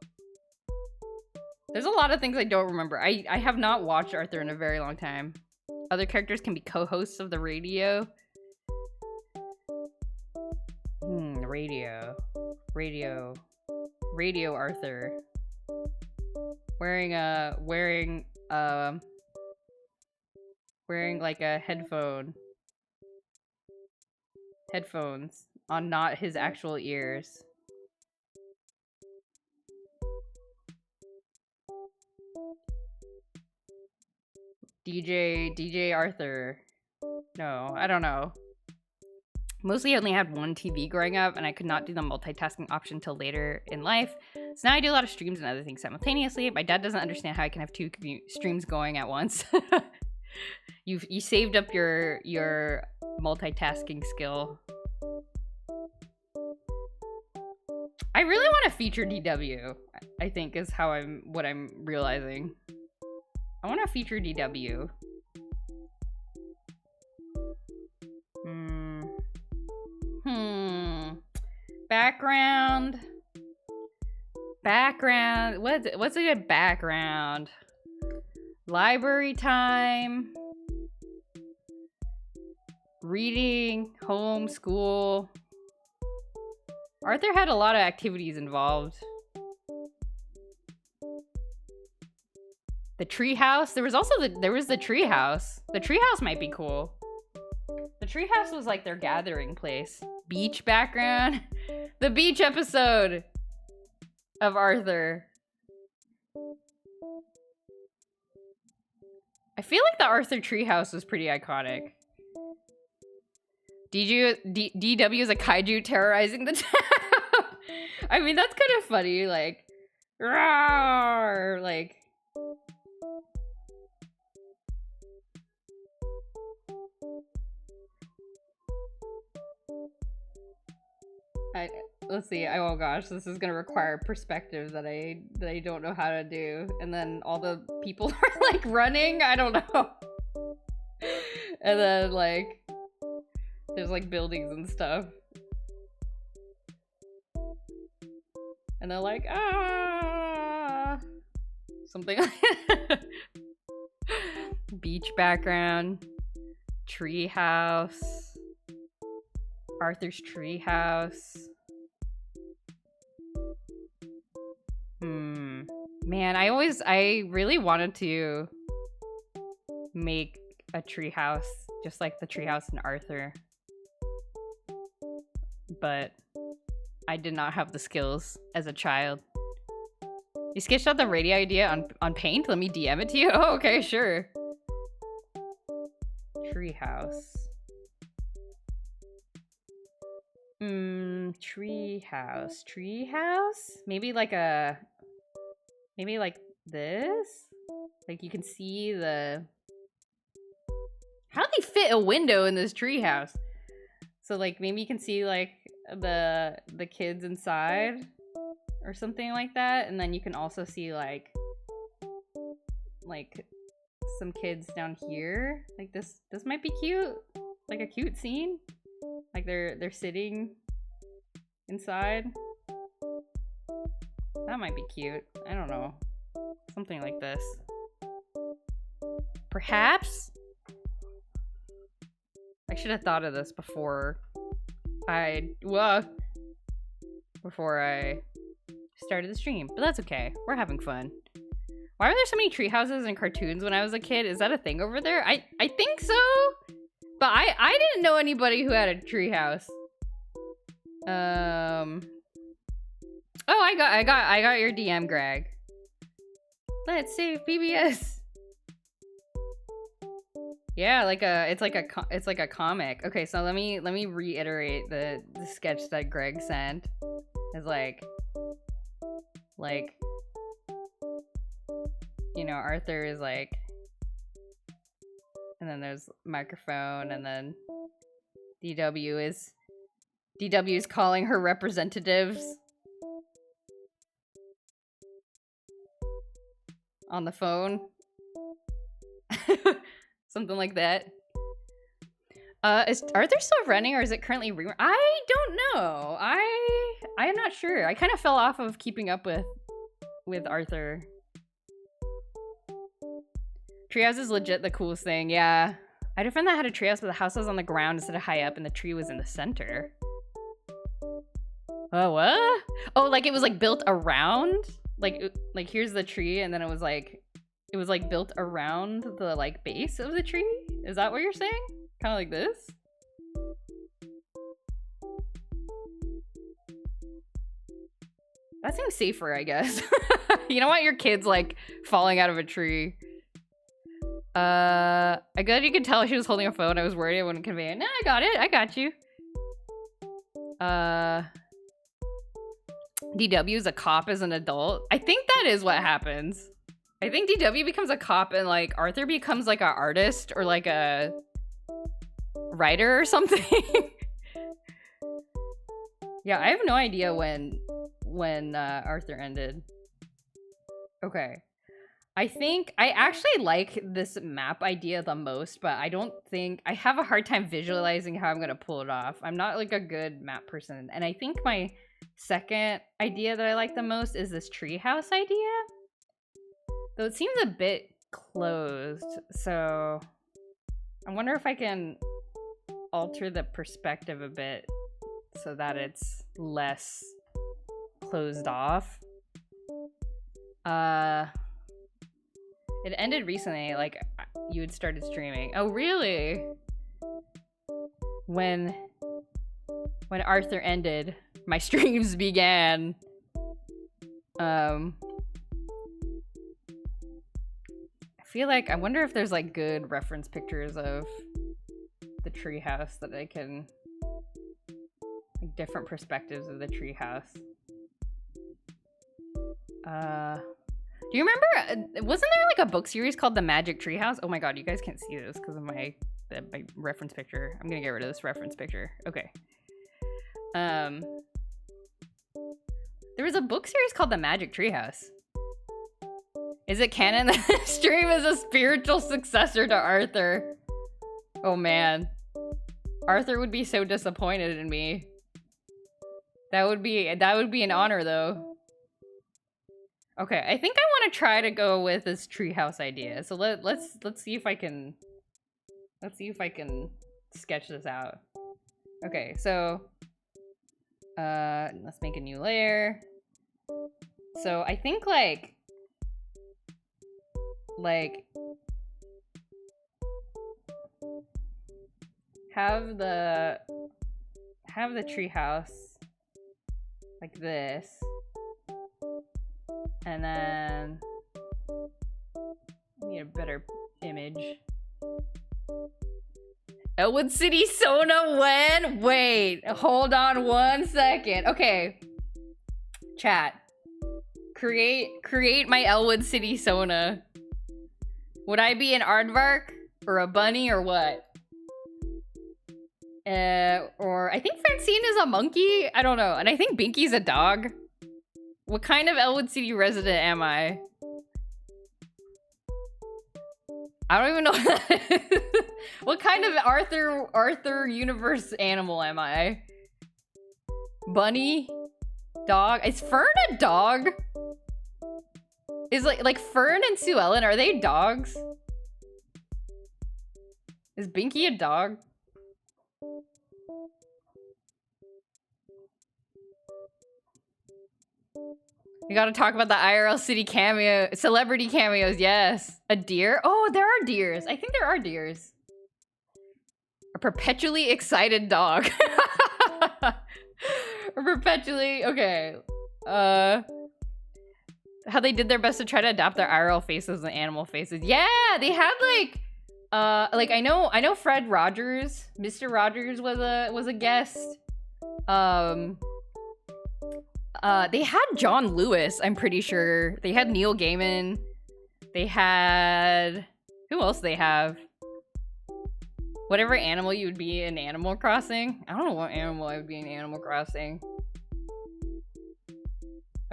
There's a lot of things I don't remember. I have not watched Arthur in a very long time. Other characters can be co-hosts of the radio. Radio Arthur. Wearing like a headphones on not his actual ears. DJ Arthur. No, I don't know. Mostly I only had one TV growing up and I could not do the multitasking option till later in life. So now I do a lot of streams and other things simultaneously. My dad doesn't understand how I can have two streams going at once. You saved up your multitasking skill. I really want to feature DW. I think is what I'm realizing. I want to feature DW. Background. What's a good background? Library time. Reading, home, school. Arthur had a lot of activities involved. The treehouse. There was also the treehouse. The treehouse might be cool. The treehouse was like their gathering place. Beach background. The beach episode of Arthur. I feel like the Arthur treehouse was pretty iconic. DW is a kaiju terrorizing the town. I mean, that's kind of funny. Like, rawr, like. Let's see. Oh gosh, this is gonna require perspective that I don't know how to do. And then all the people are like running. I don't know. And then like. There's like buildings and stuff. And they're like, ah, something like that. Beach background, tree house, Arthur's tree house. Man, I really wanted to make a tree house just like the tree house in Arthur. But I did not have the skills as a child. You sketched out the radio idea on Paint? Let me DM it to you? Oh, okay, sure. Treehouse. Treehouse. Treehouse? Maybe like this? Like you can see the... How do they fit a window in this treehouse? So like maybe you can see like the kids inside or something like that, and then you can also see like some kids down here. Like this might be cute. Like a cute scene. Like they're sitting inside. That might be cute. I don't know. Something like this. Perhaps? I should have thought of this before I started the stream, but that's okay. We're having fun. Why were there so many tree houses and cartoons when I was a kid? Is that a thing over there? I think so, but I didn't know anybody who had a tree house. Oh, I got your DM, Greg. Let's save PBS. Yeah, it's like a comic. Okay, so let me reiterate the sketch that Greg sent. It's like you know, Arthur is like, and then there's microphone, and then DW is calling her representatives on the phone. Something like that. Is Arthur still running, or is it currently I don't know. I am not sure. I kind of fell off of keeping up with Arthur. Treehouse is legit the coolest thing. Yeah, I had a friend that had a treehouse, but the house was on the ground instead of high up, and the tree was in the center. Oh, what? Oh, like it was like built around. Like here's the tree, and then it was like built around the like base of the tree? Is that what you're saying? Kind of like this? That seems safer, I guess. You don't want your kids like falling out of a tree. I glad you could tell she was holding a phone. I was worried I wouldn't convey it. No, I got it. I got you. DW is a cop as an adult. I think that is what happens. I think DW becomes a cop and like Arthur becomes like an artist or like a writer or something. Yeah, I have no idea when Arthur ended. Okay. I think I actually like this map idea the most, but I don't think I have a hard time visualizing how I'm gonna pull it off. I'm not like a good map person, and I think my second idea that I like the most is this treehouse idea. Though it seems a bit closed, so I wonder if I can alter the perspective a bit so that it's less closed off. It ended recently, like you had started streaming. Oh, really? When Arthur ended, my streams began. I feel like, I wonder if there's like good reference pictures of the treehouse that I can, like different perspectives of the treehouse. Do you remember, wasn't there like a book series called The Magic Treehouse? Oh my god, you guys can't see this because of my reference picture. I'm gonna get rid of this reference picture. Okay. There was a book series called The Magic Treehouse. Is it canon that this stream is a spiritual successor to Arthur? Oh man. Arthur would be so disappointed in me. That would be an honor though. Okay, I think I want to try to go with this treehouse idea. So let's see if I can sketch this out. Okay, so let's make a new layer. So I think like have the treehouse like this. And then I need a better image. Elwood City Sona when? Wait, hold on 1 second. Okay. Chat. Create my Elwood City Sona. Would I be an aardvark or a bunny or what? Or I think Francine is a monkey. I don't know. And I think Binky's a dog. What kind of Elwood City resident am I? I don't even know what that is. What kind of Arthur universe animal am I? Bunny? Dog? Is Fern a dog? Is like Fern and Sue Ellen, are they dogs? Is Binky a dog? We gotta talk about the IRL City cameo, celebrity cameos, yes. A deer? Oh, there are deers. I think there are deers. A perpetually excited dog. A perpetually, okay. How they did their best to try to adapt their IRL faces and animal faces. Yeah, they had like I know Fred Rogers, Mr. Rogers was a guest. They had John Lewis, I'm pretty sure. They had Neil Gaiman. They had... Who else they have? Whatever animal you would be in Animal Crossing. I don't know what animal I would be in Animal Crossing.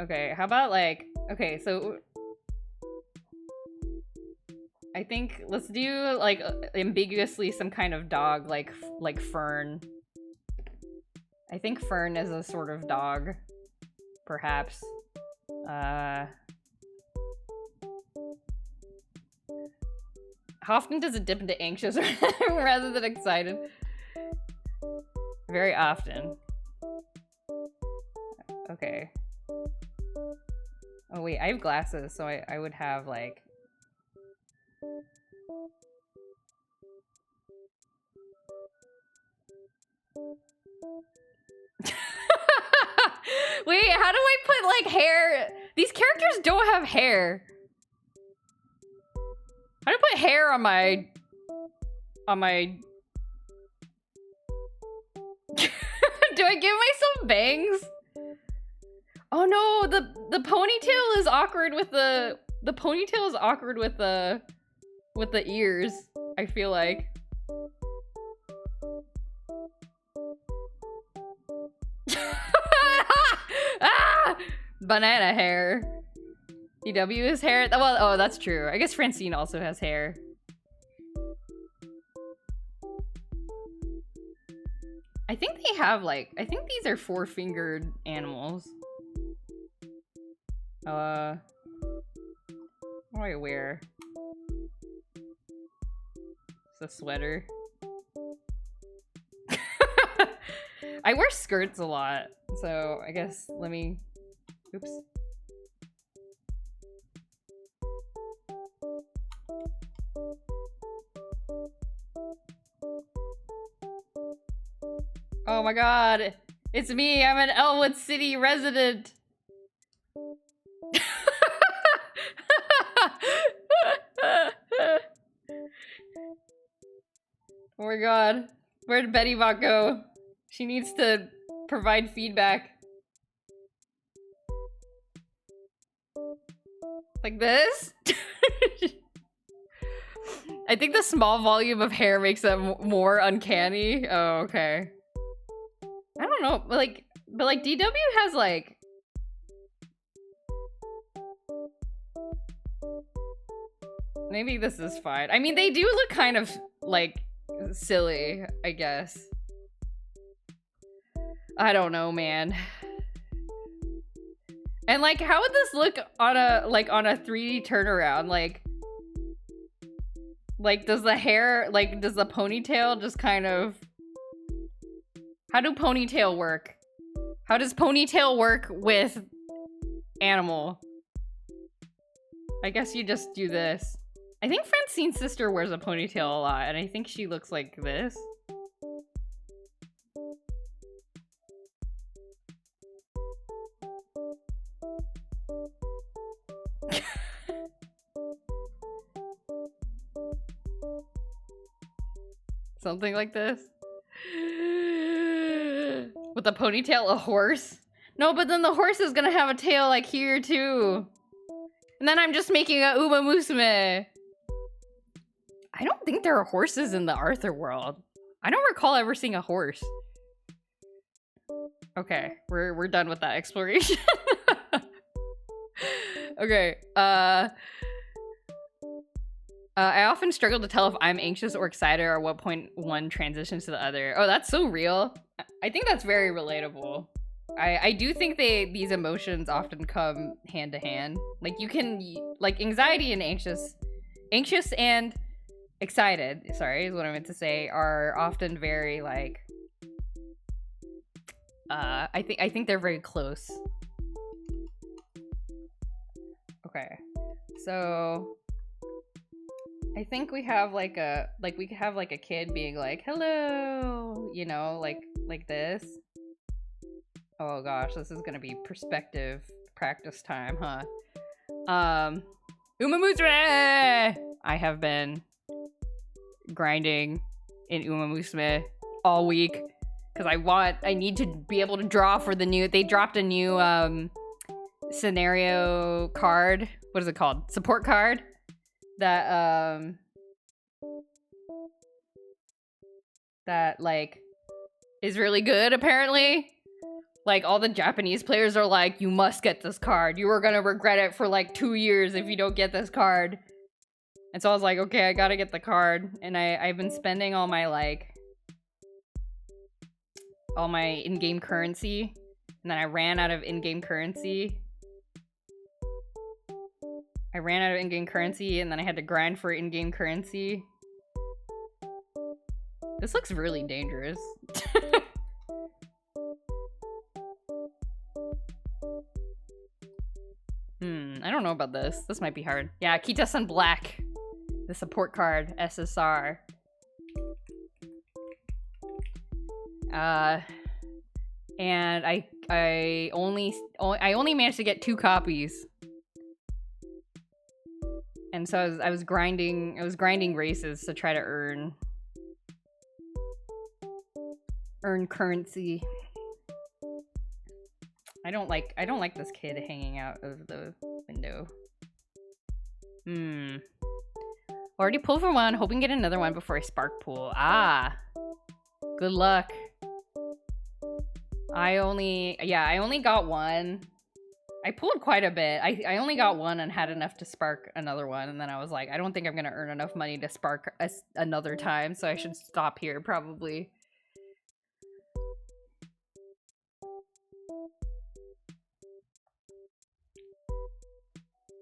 Okay, how about like... Okay, so... I think let's do like ambiguously some kind of dog like Fern. I think Fern is a sort of dog. Perhaps. How often does it dip into anxious rather than excited? Very often. Okay. Oh wait, I have glasses, so I would have like... Wait, how do I put like hair? These characters don't have hair. How do I put hair on my... Do I give myself bangs? Oh no, the ponytail is awkward with the The ponytail is awkward with the ears, I feel like. Ah! Banana hair. DW is hair. Well, oh, that's true. I guess Francine also has hair. I think they have like, I think these are four-fingered animals. What do I wear? It's a sweater. I wear skirts a lot, so I guess let me, oops. Oh my god, it's me, I'm an Elwood City resident. Oh my god, where did Betty Bot go? She needs to provide feedback. Like this? I think the small volume of hair makes them more uncanny. Oh, okay. I don't know, but like DW has like... Maybe this is fine. I mean, they do look kind of like silly, I guess. I don't know, man. And like, how would this look on a 3D turnaround? Like does the hair, like, does the ponytail just kind of... How do ponytail work? How does ponytail work with animal? I guess you just do this. I think Francine's sister wears a ponytail a lot, and I think she looks like this. Something like this. With a ponytail, a horse? No, but then the horse is gonna have a tail like here too. And then I'm just making a Uma Musume. I don't think there are horses in the Arthur world. I don't recall ever seeing a horse. Okay, we're done with that exploration. Okay, I often struggle to tell if I'm anxious or excited or at what point one transitions to the other. Oh, that's so real. I think that's very relatable. I do think these emotions often come hand to hand. Like you can, like anxiety and anxious and excited, sorry, is what I meant to say, are often very like, I think they're very close. Okay, so I think we have like we could have like a kid being like, hello, you know, like this. Oh gosh, this is gonna be perspective practice time, huh? Umamusume! I have been grinding in Uma Musume all week because I need to be able to draw for the new, they dropped a new scenario card. What is it called? Support card that that like is really good apparently. Like all the Japanese players are like, you must get this card. You are gonna regret it for like 2 years if you don't get this card. And so I was like, okay, I gotta get the card. And I've been spending all my in-game currency. And then I ran out of in-game currency. And then I had to grind for in-game currency. This looks really dangerous. I don't know about this. This might be hard. Yeah, Kita-san Black. The support card, SSR. And I only managed to get 2 copies. And so I was grinding races to try to earn currency. I don't like this kid hanging out of the window. Already pulled for one, hoping to get another one before I spark pool. Ah. Good luck. I only got one. I pulled quite a bit. I only got one and had enough to spark another one, and then I was like, I don't think I'm gonna earn enough money to spark another time, so I should stop here, probably.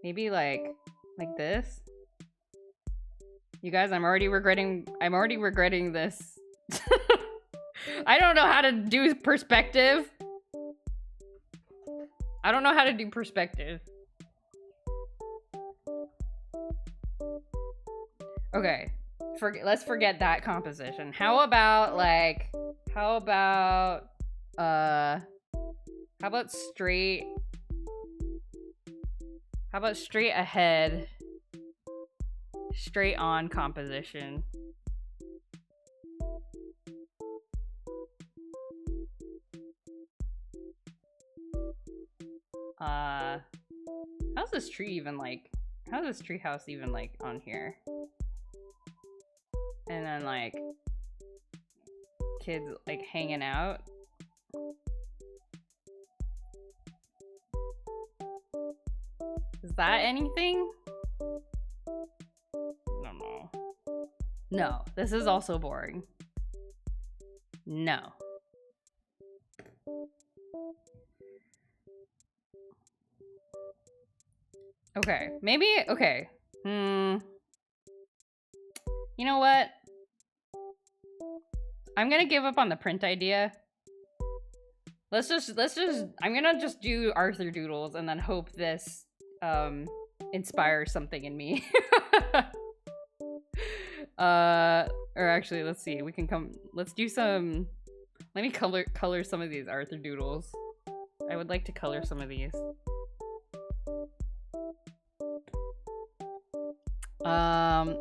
Maybe like this? You guys, I'm already regretting this. I don't know how to do perspective. I don't know how to do perspective. Okay. Let's forget that composition. How about straight ahead, straight on composition? How's this tree even like, how's this tree house even like on here? And then like kids like hanging out. Is that anything? I don't know. No, this is also boring. No. Okay, maybe, okay. You know what? I'm gonna give up on the print idea. I'm gonna just do Arthur Doodles and then hope this, inspires something in me. Or actually, let's see, let's do some, let me color some of these Arthur Doodles. I would like to color some of these.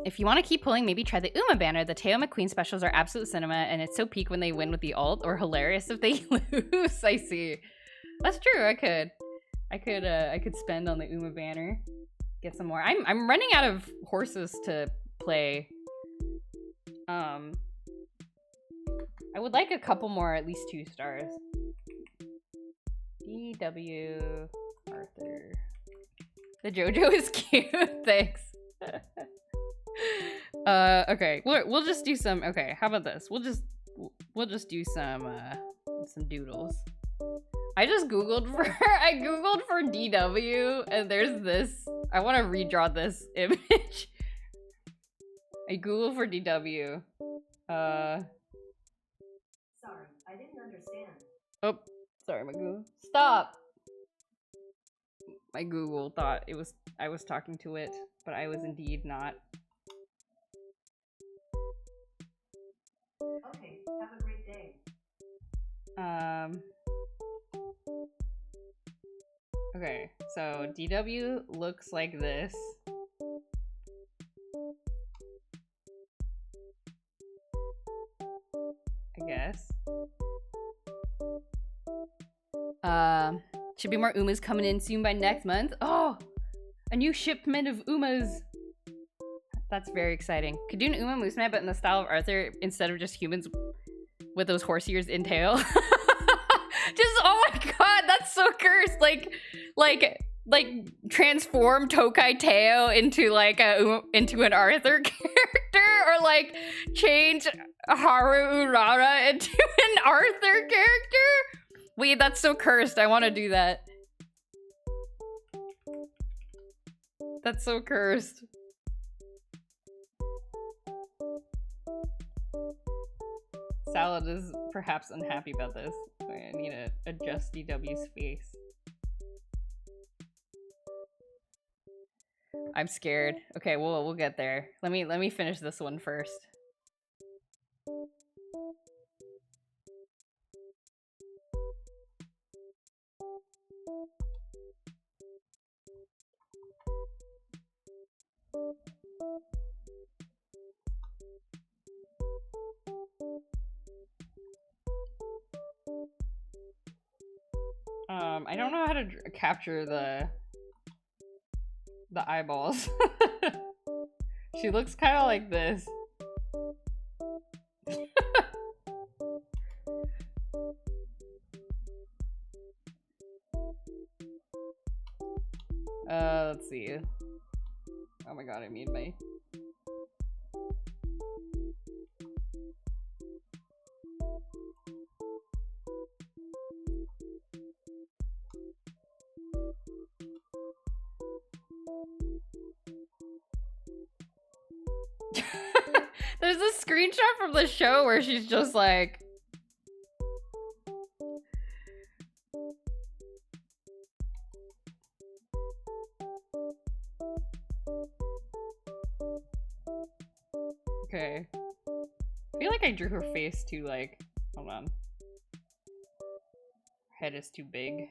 If you want to keep pulling, maybe try the Uma banner. The Teo McQueen specials are absolute cinema, and it's so peak when they win with the alt, or hilarious if they lose. I see. That's true. I could spend on the Uma banner, get some more. I'm running out of horses to play. I would like a couple more, at least 2 stars. DW Arthur. The JoJo is cute. Thanks. Okay, we'll just do some, okay, how about this? We'll just do some doodles. I just googled for DW, and there's this, I want to redraw this image. I googled for DW. Sorry, I didn't understand. Oh, sorry, my Google. Stop! My Google thought I was talking to it, but I was indeed not. Okay, have a great day. Okay, so DW looks like this. I guess. Should be more Umas coming in soon by next month. Oh! A new shipment of Umas! That's very exciting. Could do an Uma Mooseman, but in the style of Arthur, instead of just humans with those horse ears in tail. Just, oh my god, that's so cursed! Like transform Tokai Teo into like into an Arthur character, or like change Haru Urara into an Arthur character? Wait, that's so cursed. I want to do that. That's so cursed. Salad is perhaps unhappy about this. I need to adjust DW's face. I'm scared. Okay, we'll get there. Let me finish this one first. I don't know how to capture the the eyeballs. She looks kind of like this. Let's see. Oh my god, I made my... There's a screenshot from the show where she's just like... Okay. I feel like I drew her face too, like... Hold on. Her head is too big.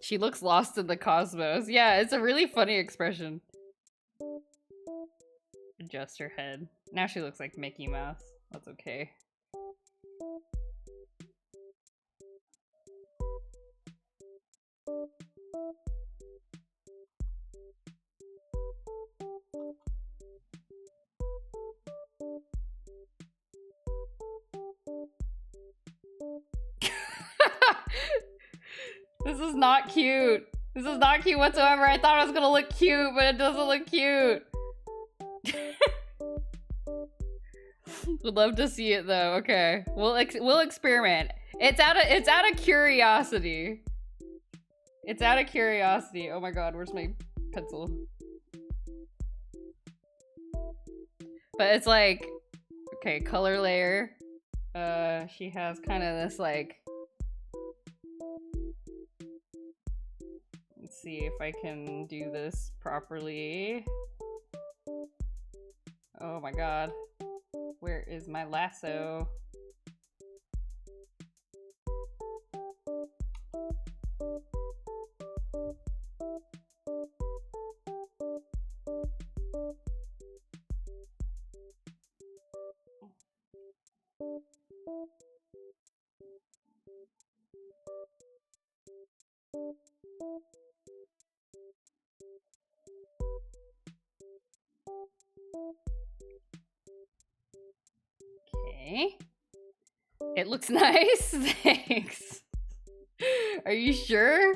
She looks lost in the cosmos. Yeah, it's a really funny expression. Adjust her head. Now she looks like Mickey Mouse. That's okay. This is not cute. This is not cute whatsoever. I thought it was gonna look cute, but it doesn't look cute. Would love to see it though. Okay, we'll experiment. It's out of curiosity. It's out of curiosity. Oh my god, where's my pencil? But it's like, okay, color layer. She has kind of this like. Let's see if I can do this properly. Oh my god. Where is my lasso? Okay. It looks nice. Thanks. Are you sure?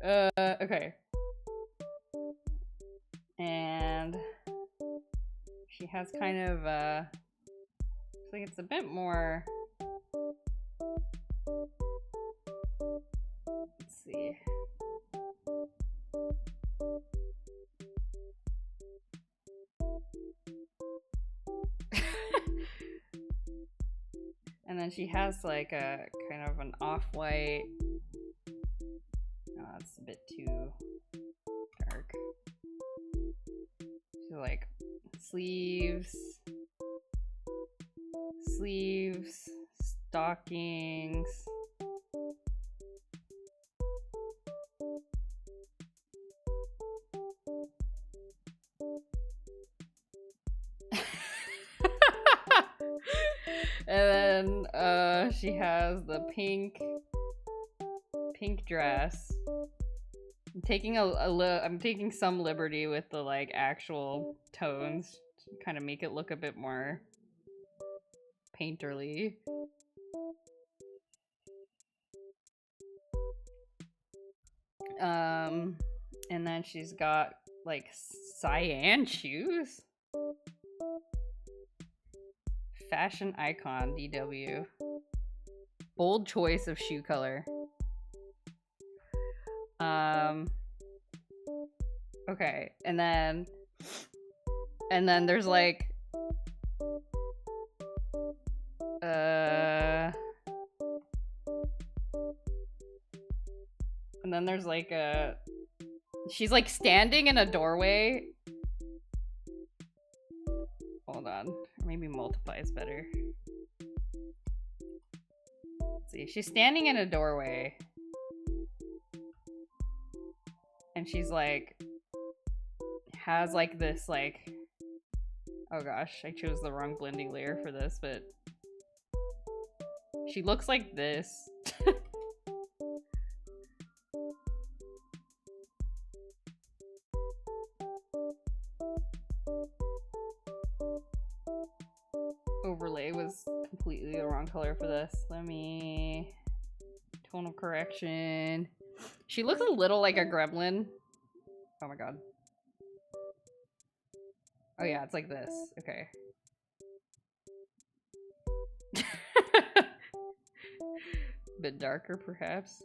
Okay. And she has kind of looks like it's a bit more. Let's see. And then she has like a kind of an off-white. Oh, it's a bit too dark. So like sleeves, stockings. And then she has the pink dress. I'm taking some liberty with the like actual tones to kind of make it look a bit more painterly. And then she's got like cyan shoes. Fashion icon, DW. Bold choice of shoe color. Okay, and then there's like and then there's like she's like standing in a doorway. Hold on, maybe multiply is better. Let's see, she's standing in a doorway. And she's like, has like this like, oh gosh, I chose the wrong blending layer for this, but she looks like this. was completely the wrong color for this. Let me... Tonal correction. She looks a little like a gremlin. Oh my god. Oh yeah, it's like this. Okay. Bit darker, perhaps.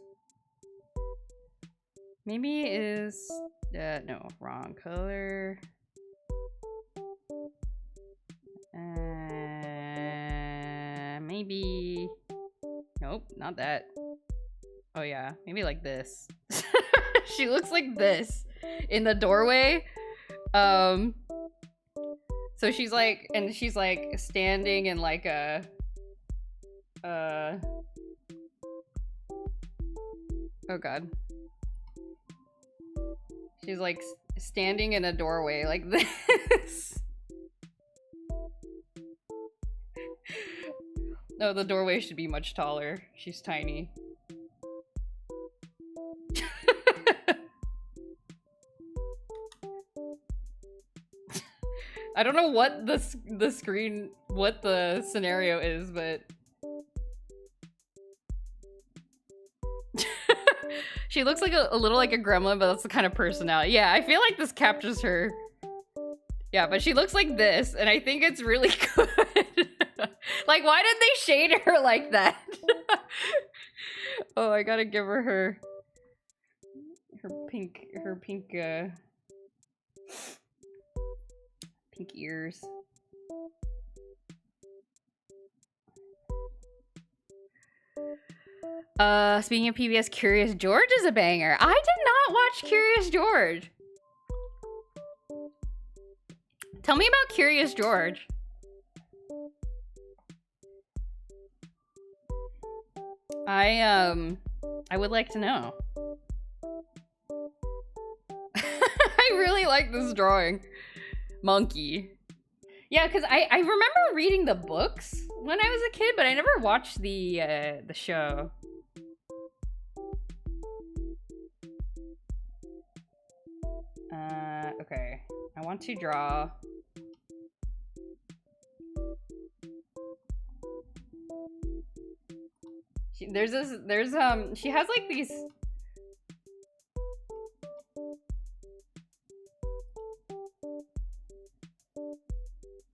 Maybe is... no, wrong color. Maybe... Nope, not that. Oh yeah, maybe like this. She looks like this in the doorway. So she's like, and she's like standing in like a... Oh god. She's like standing in a doorway like this. No, the doorway should be much taller. She's tiny. I don't know what the scenario is, but she looks like a little like a gremlin, but that's the kind of personality. Yeah, I feel like this captures her. Yeah, but she looks like this, and I think it's really good. Like, why did they shade her like that? Oh, I gotta give her pink ears. Speaking of PBS, Curious George is a banger. I did not watch Curious George. Tell me about Curious George. I would like to know. I really like this drawing. Monkey. Yeah, because I remember reading the books when I was a kid, but I never watched the show. Okay. I want to draw... she has like these...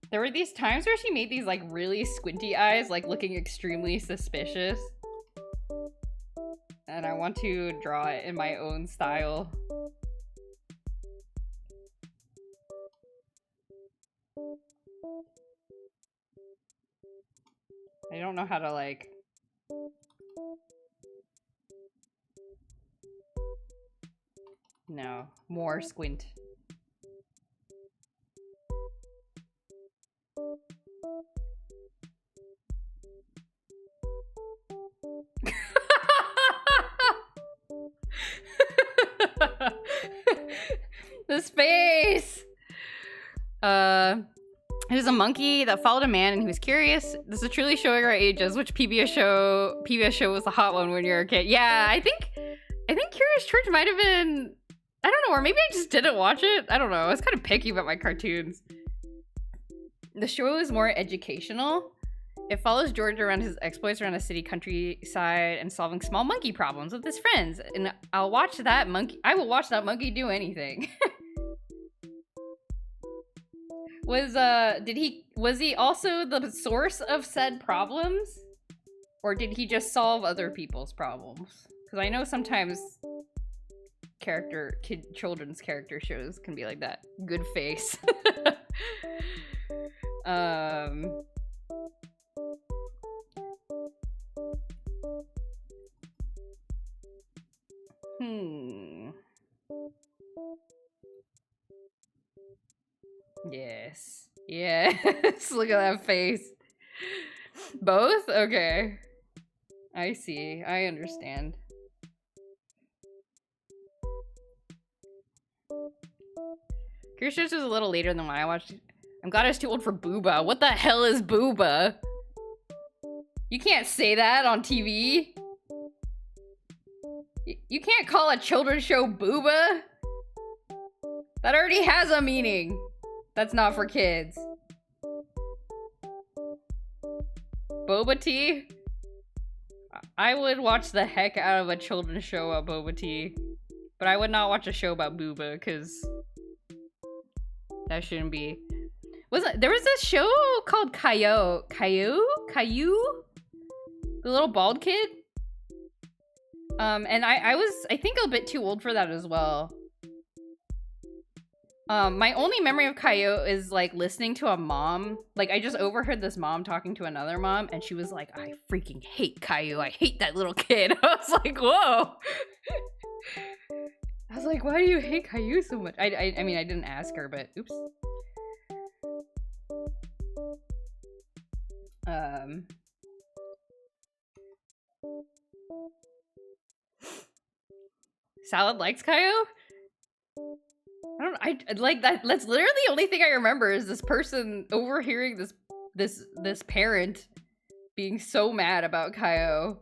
There were these times where she made these like really squinty eyes, like looking extremely suspicious. And I want to draw it in my own style. I don't know how to like... No, more squint. The space! It was a monkey that followed a man and he was curious. This is truly showing our ages. Which PBS show was the hot one when you were a kid? Yeah, I think Curious George might have been... I don't know, or maybe I just didn't watch it. I don't know. I was kind of picky about my cartoons. The show is more educational. It follows George around his exploits around a city countryside and solving small monkey problems with his friends. And I will watch that monkey do anything. Was he also the source of said problems? Or did he just solve other people's problems? Because I know sometimes children's character shows can be like that. Good face. Yes. Yes. Look at that face. Both? Okay. I see. I understand. Curious George was a little later than when I watched. I'm glad I was too old for Booba. What the hell is Booba? You can't say that on TV. You can't call a children's show Booba. That already has a meaning. That's not for kids. Boba tea? I would watch the heck out of a children's show about boba tea. But I would not watch a show about booba, because that shouldn't be. There was this show called Caillou? The little bald kid? And I was, I think, a bit too old for that as well. My only memory of Caillou is, like, listening to a mom. Like, I just overheard this mom talking to another mom, and she was like, I freaking hate Caillou. I hate that little kid. I was like, whoa. I was like, why do you hate Caillou so much? I mean, I didn't ask her, but oops. Salad likes Caillou? I like that. That's literally the only thing I remember is this person overhearing this parent being so mad about Caillou.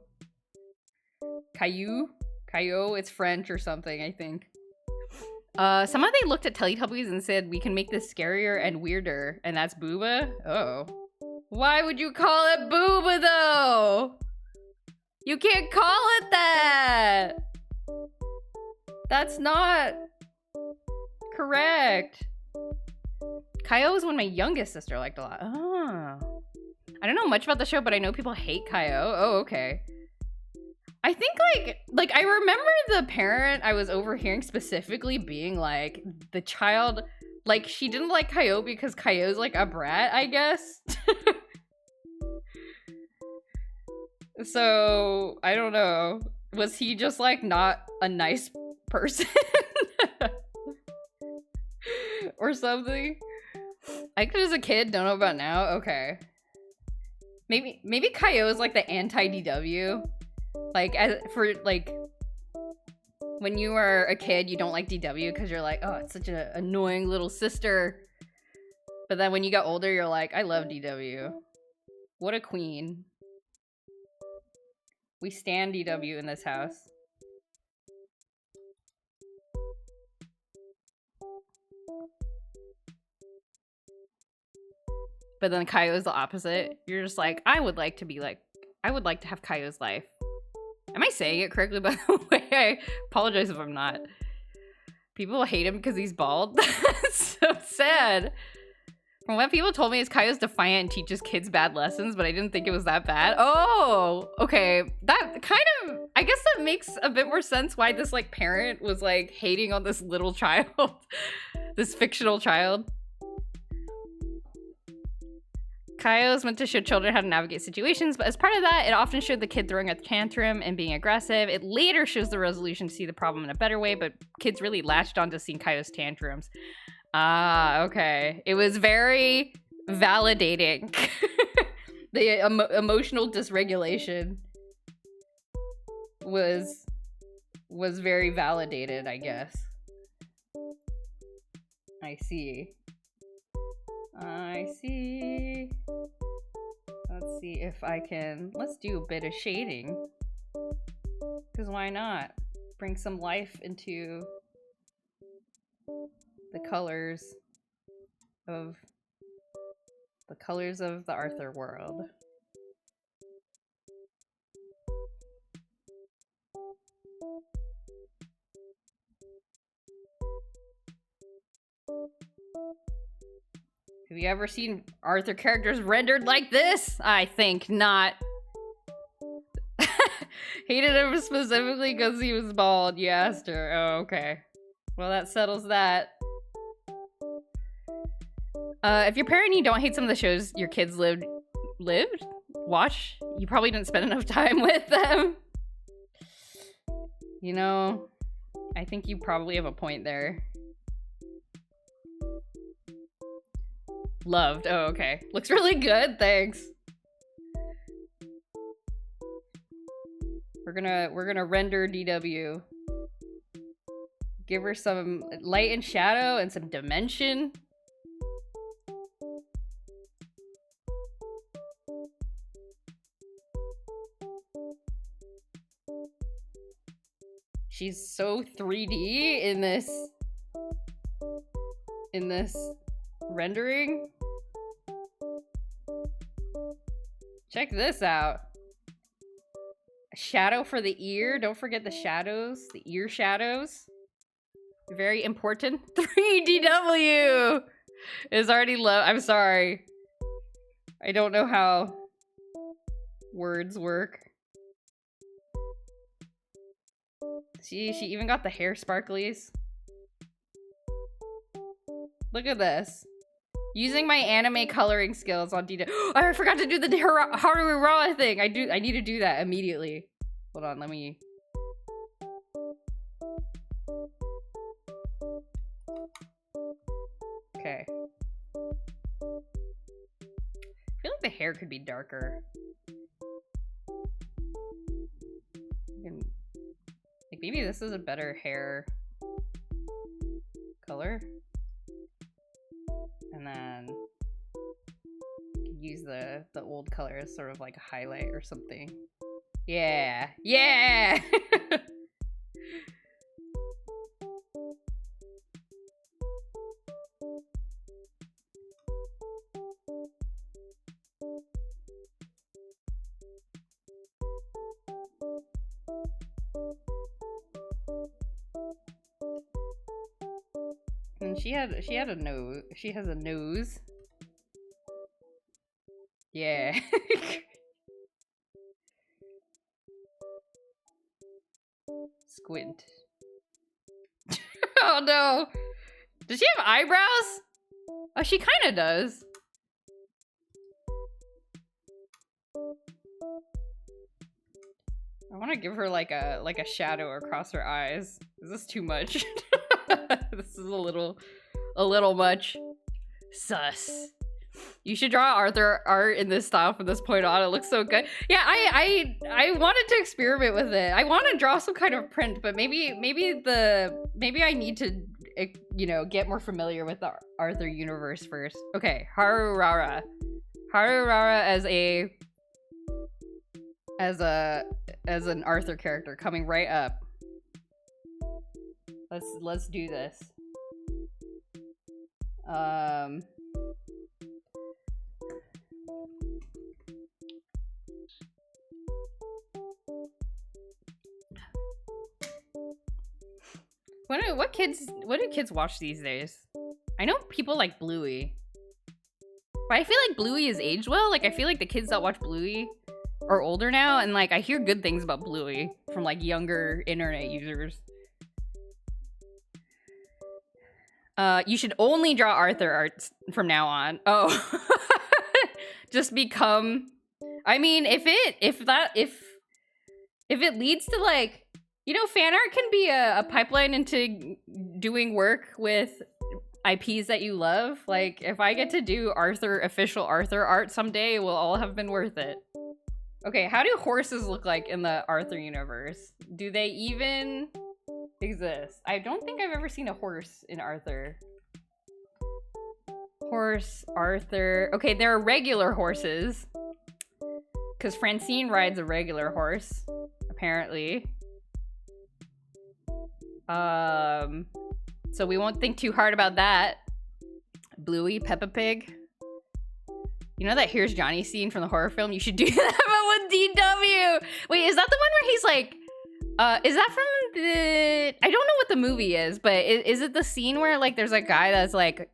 Caillou, it's French or something, I think. Somehow they looked at Teletubbies and said, we can make this scarier and weirder, and that's Booba? Oh. Why would you call it Booba, though? You can't call it that! That's not correct. Caillou is one my youngest sister liked a lot. Oh. I don't know much about the show, but I know people hate Caillou. Oh, okay. I think, like, I remember the parent I was overhearing specifically being like, the child, like, she didn't like Caillou because Caillou's, like, a brat, I guess. So, I don't know. Was he just, like, not a nice person? Or something? I could, as a kid, don't know about now. Okay. Maybe Caillou is, like, the anti-DW. Like, when you were a kid, you don't like DW because you're like, oh, it's such an annoying little sister. But then when you got older, you're like, I love DW. What a queen. We stan DW in this house. But then Caillou is the opposite. You're just like, I would like to have Caillou's life. Am I saying it correctly, by the way? I apologize if I'm not. People hate him because he's bald. That's so sad. From what people told me is Caillou's defiant and teaches kids bad lessons, but I didn't think it was that bad. Oh, okay. That kind of, I guess that makes a bit more sense why this, like, parent was, like, hating on this little child. This fictional child. Caillou's meant to show children how to navigate situations, but as part of that, it often showed the kid throwing a tantrum and being aggressive. It later shows the resolution to see the problem in a better way, but kids really latched on to seeing Caillou's tantrums. Ah, okay. It was very validating. The emotional dysregulation was very validated, I guess. I see. Let's see if I can... Let's do a bit of shading. Because why not? Bring some life into the colors of the Arthur world. Have you ever seen Arthur characters rendered like this? I think not. Hated him specifically because he was bald. You asked her. Oh, okay. Well, that settles that. If you're a parent and you don't hate some of the shows your kids watch, you probably didn't spend enough time with them. You know, I think you probably have a point there. Loved. Oh, okay. Looks really good. Thanks. We're gonna render DW. Give her some light and shadow and some dimension. She's so 3D in this rendering. Check this out. A shadow for the ear. Don't forget the shadows. The ear shadows. Very important. 3DW is already low. I'm sorry. I don't know how words work. See, she even got the hair sparklies. Look at this. Using my anime coloring skills on DW. I forgot to do the Haru Urara thing. I need to do that immediately. Hold on, let me. Okay. I feel like the hair could be darker. Like maybe this is a better hair color. And then use the old color as sort of like a highlight or something. Yeah. Yeah! And she had a nose. She has a nose. Yeah. Squint. Oh no. Does she have eyebrows? Oh, she kind of does. I want to give her like a shadow across her eyes. Is this too much? This is a little much. Sus. You should draw Arthur art in this style from this point on. It looks so good. Yeah, I wanted to experiment with it. I want to draw some kind of print, but maybe I need to, you know, get more familiar with the Arthur universe first. Okay, Haru Urara. Haru Urara as an Arthur character coming right up. Let's do this. What do kids watch these days? I know people like Bluey. But I feel like Bluey is aged well. Like I feel like the kids that watch Bluey are older now, and like I hear good things about Bluey from like younger internet users. You should only draw Arthur arts from now on. Oh. Just become, I mean, if it leads to like, you know, fan art can be a pipeline into doing work with IPs that you love. Like if I get to do official Arthur art someday, it will all have been worth it. Okay, how do horses look like in the Arthur universe? Do they even exist? I don't think I've ever seen a horse in Arthur. Horse, Arthur. Okay, there are regular horses. Because Francine rides a regular horse, apparently. So we won't think too hard about that. Bluey, Peppa Pig. You know that Here's Johnny scene from the horror film? You should do that but with DW. Wait, is that the one where he's like, is that from the, I don't know what the movie is, but is it the scene where like there's a guy that's like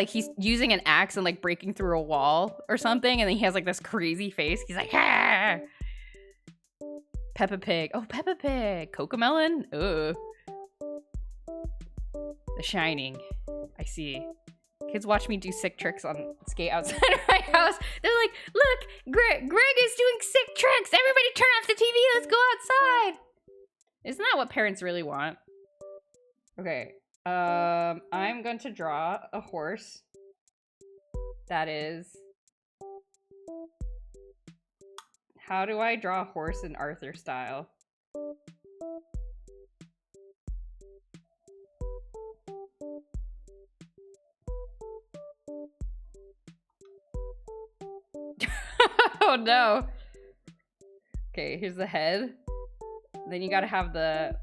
he's using an axe and like breaking through a wall or something, and then he has like this crazy face. He's like, ah! Peppa Pig. Oh, Peppa Pig. Cocomelon? Ugh. The Shining. I see. Kids watch me do sick tricks on skate outside of my house. They're like, look, Greg is doing sick tricks. Everybody turn off the TV. Let's go outside. Isn't that what parents really want? Okay. I'm going to draw a horse that is... How do I draw a horse in Arthur style? Oh no. Okay, here's the head. Then you gotta have the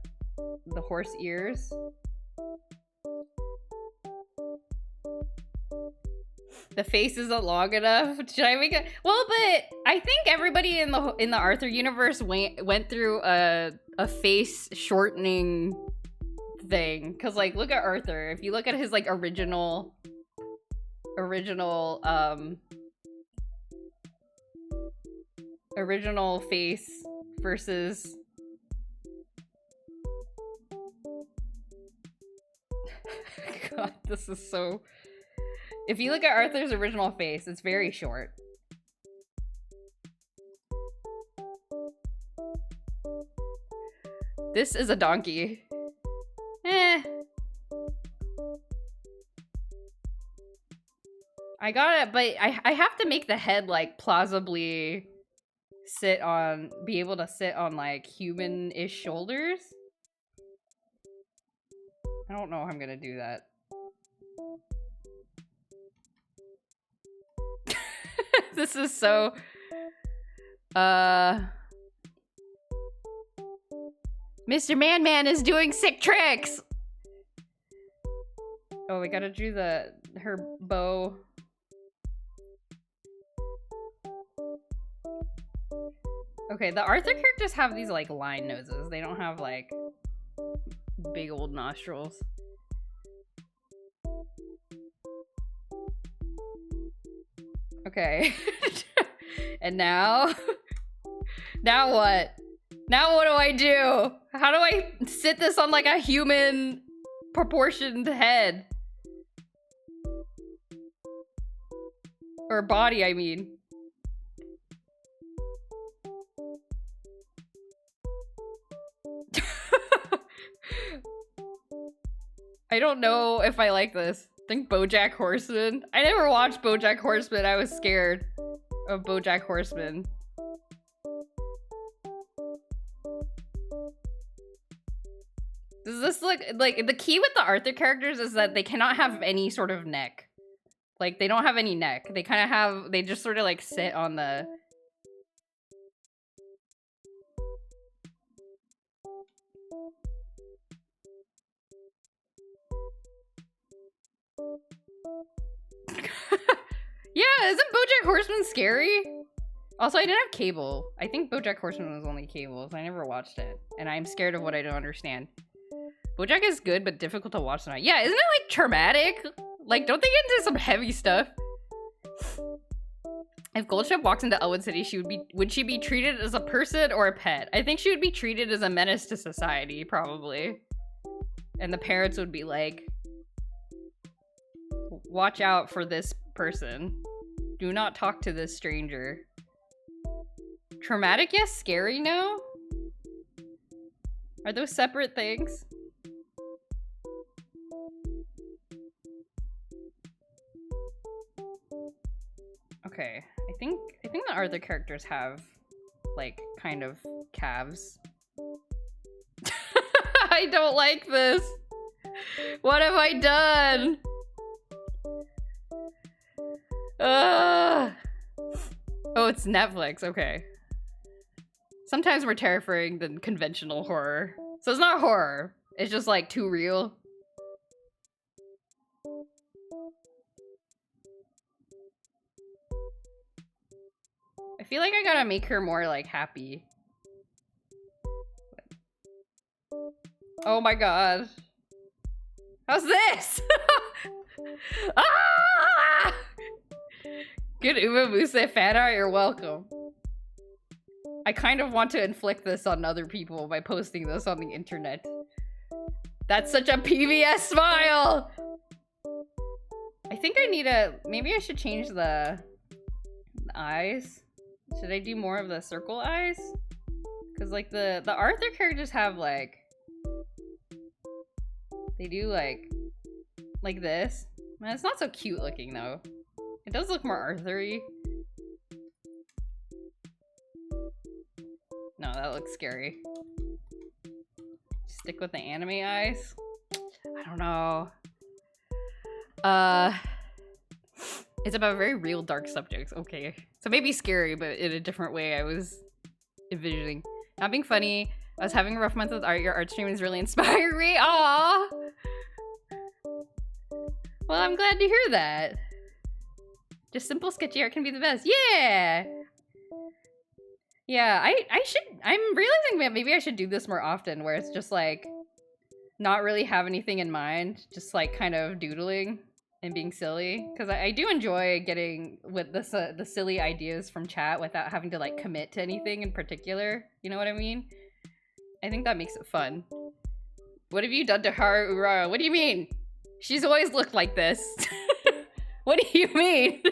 horse ears. the face isn't long enough. Should I make it? Well, but I think everybody in the Arthur universe went through a face shortening thing. Cause like, look at Arthur. If you look at his like original face versus God, this is so... If you look at Arthur's original face, it's very short. This is a donkey. Eh. I got it, but I have to make the head, like, plausibly be able to sit on, like, human-ish shoulders. I don't know how I'm gonna do that. This is so... Mr. Man-Man is doing sick tricks! Oh, we gotta do her bow. Okay, the Arthur characters have these, like, line noses. They don't have, like, big old nostrils. Okay. And now? Now what? Now what do I do? How do I sit this on like a human proportioned head? Or body, I mean. I don't know if I like this. Think BoJack Horseman. I never watched BoJack Horseman. I was scared of BoJack Horseman. Does this look like the key with the Arthur characters is that they cannot have any sort of neck. Like they don't have any neck. They kind of have, they just sort of like sit on the... Yeah, isn't BoJack Horseman scary? Also, I didn't have cable. I think BoJack Horseman was only cable, so I never watched it. And I'm scared of what I don't understand. BoJack is good, but difficult to watch tonight. Yeah, isn't it like traumatic? Like, don't they get into some heavy stuff? If Goldship walks into Elwood City, would she be treated as a person or a pet? I think she would be treated as a menace to society, probably. And the parents would be like, watch out for this person. Do not talk to this stranger. Traumatic, yes. Scary, no? Are those separate things? Okay, I think the Arthur characters have, like, kind of calves. I don't like this. What have I done? Oh, it's Netflix. Okay. Sometimes more terrifying than conventional horror. So it's not horror. It's just like too real. I feel like I gotta make her more like happy. Oh my god. How's this? Ah! Good Uma Musa fan art, you're welcome. I kind of want to inflict this on other people by posting this on the internet. That's such a PBS smile! I think I need maybe I should change the eyes. Should I do more of the circle eyes? Because like the Arthur characters have like, they do like this. Man, it's not so cute looking though. It does look more Arthur-y. No, that looks scary. Stick with the anime eyes? I don't know. It's about very real dark subjects. Okay. So maybe scary, but in a different way I was envisioning. Not being funny. I was having a rough month with art. Your art stream is really inspiring me. Aww. Well, I'm glad to hear that. Just simple sketchy art can be the best. Yeah! Yeah, I'm realizing that maybe I should do this more often, where it's just like, not really have anything in mind, just like kind of doodling and being silly. Because I do enjoy getting with the silly ideas from chat without having to like commit to anything in particular. You know what I mean? I think that makes it fun. What have you done to Haru Urara? What do you mean? She's always looked like this. What do you mean?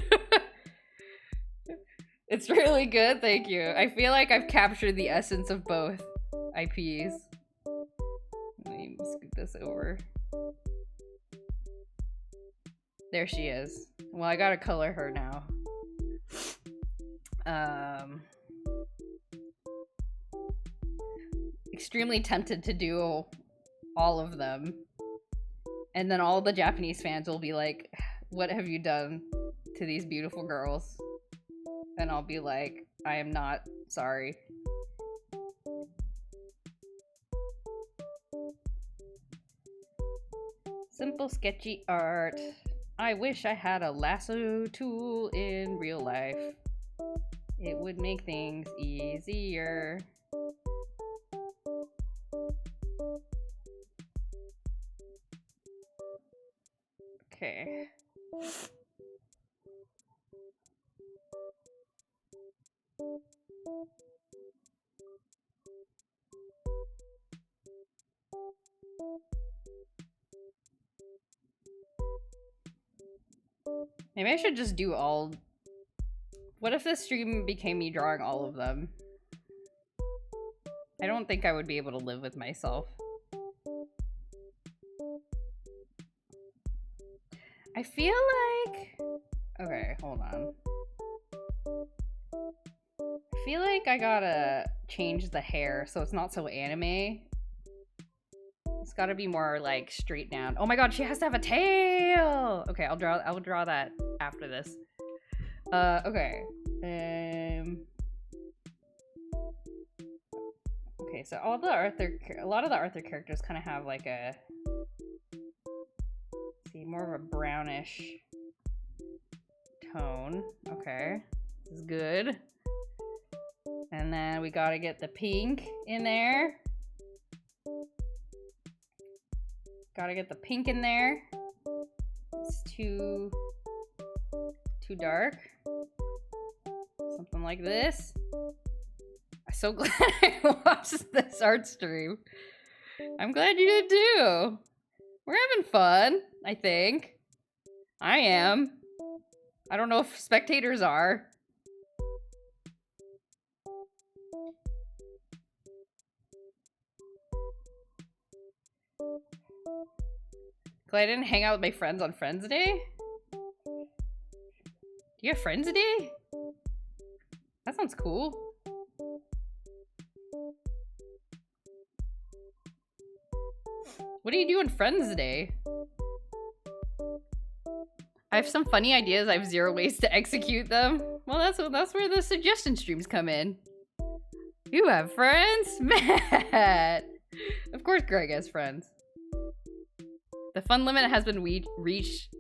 It's really good, thank you. I feel like I've captured the essence of both IPs. Let me scoot this over. There she is. Well, I gotta color her now. Extremely tempted to do all of them. And then all the Japanese fans will be like, what have you done to these beautiful girls? And I'll be like, I am not sorry. Simple sketchy art. I wish I had a lasso tool in real life. It would make things easier. Okay. Maybe I should just do all... What if this stream became me drawing all of them? I don't think I would be able to live with myself. I feel like... Okay, hold on. I feel like I gotta change the hair so it's not so anime. It's gotta be more like straight down. Oh my god, she has to have a tail! Okay, I'll draw that after this. Okay. Okay, so a lot of the Arthur characters kind of have like a, see, more of a brownish tone. Okay, this is good. And then we gotta get the pink in there. Gotta get the pink in there. It's too dark. Something like this. I'm so glad I watched this art stream. I'm glad you did too. We're having fun, I think. I am. I don't know if spectators are. Glad I didn't hang out with my friends on Friends Day? Do you have Friends Day? That sounds cool. What do you do on Friends Day? I have some funny ideas. I have 0 ways to execute them. Well, that's where the suggestion streams come in. You have friends? Matt! Of course Greg has friends. The fun limit has been reached.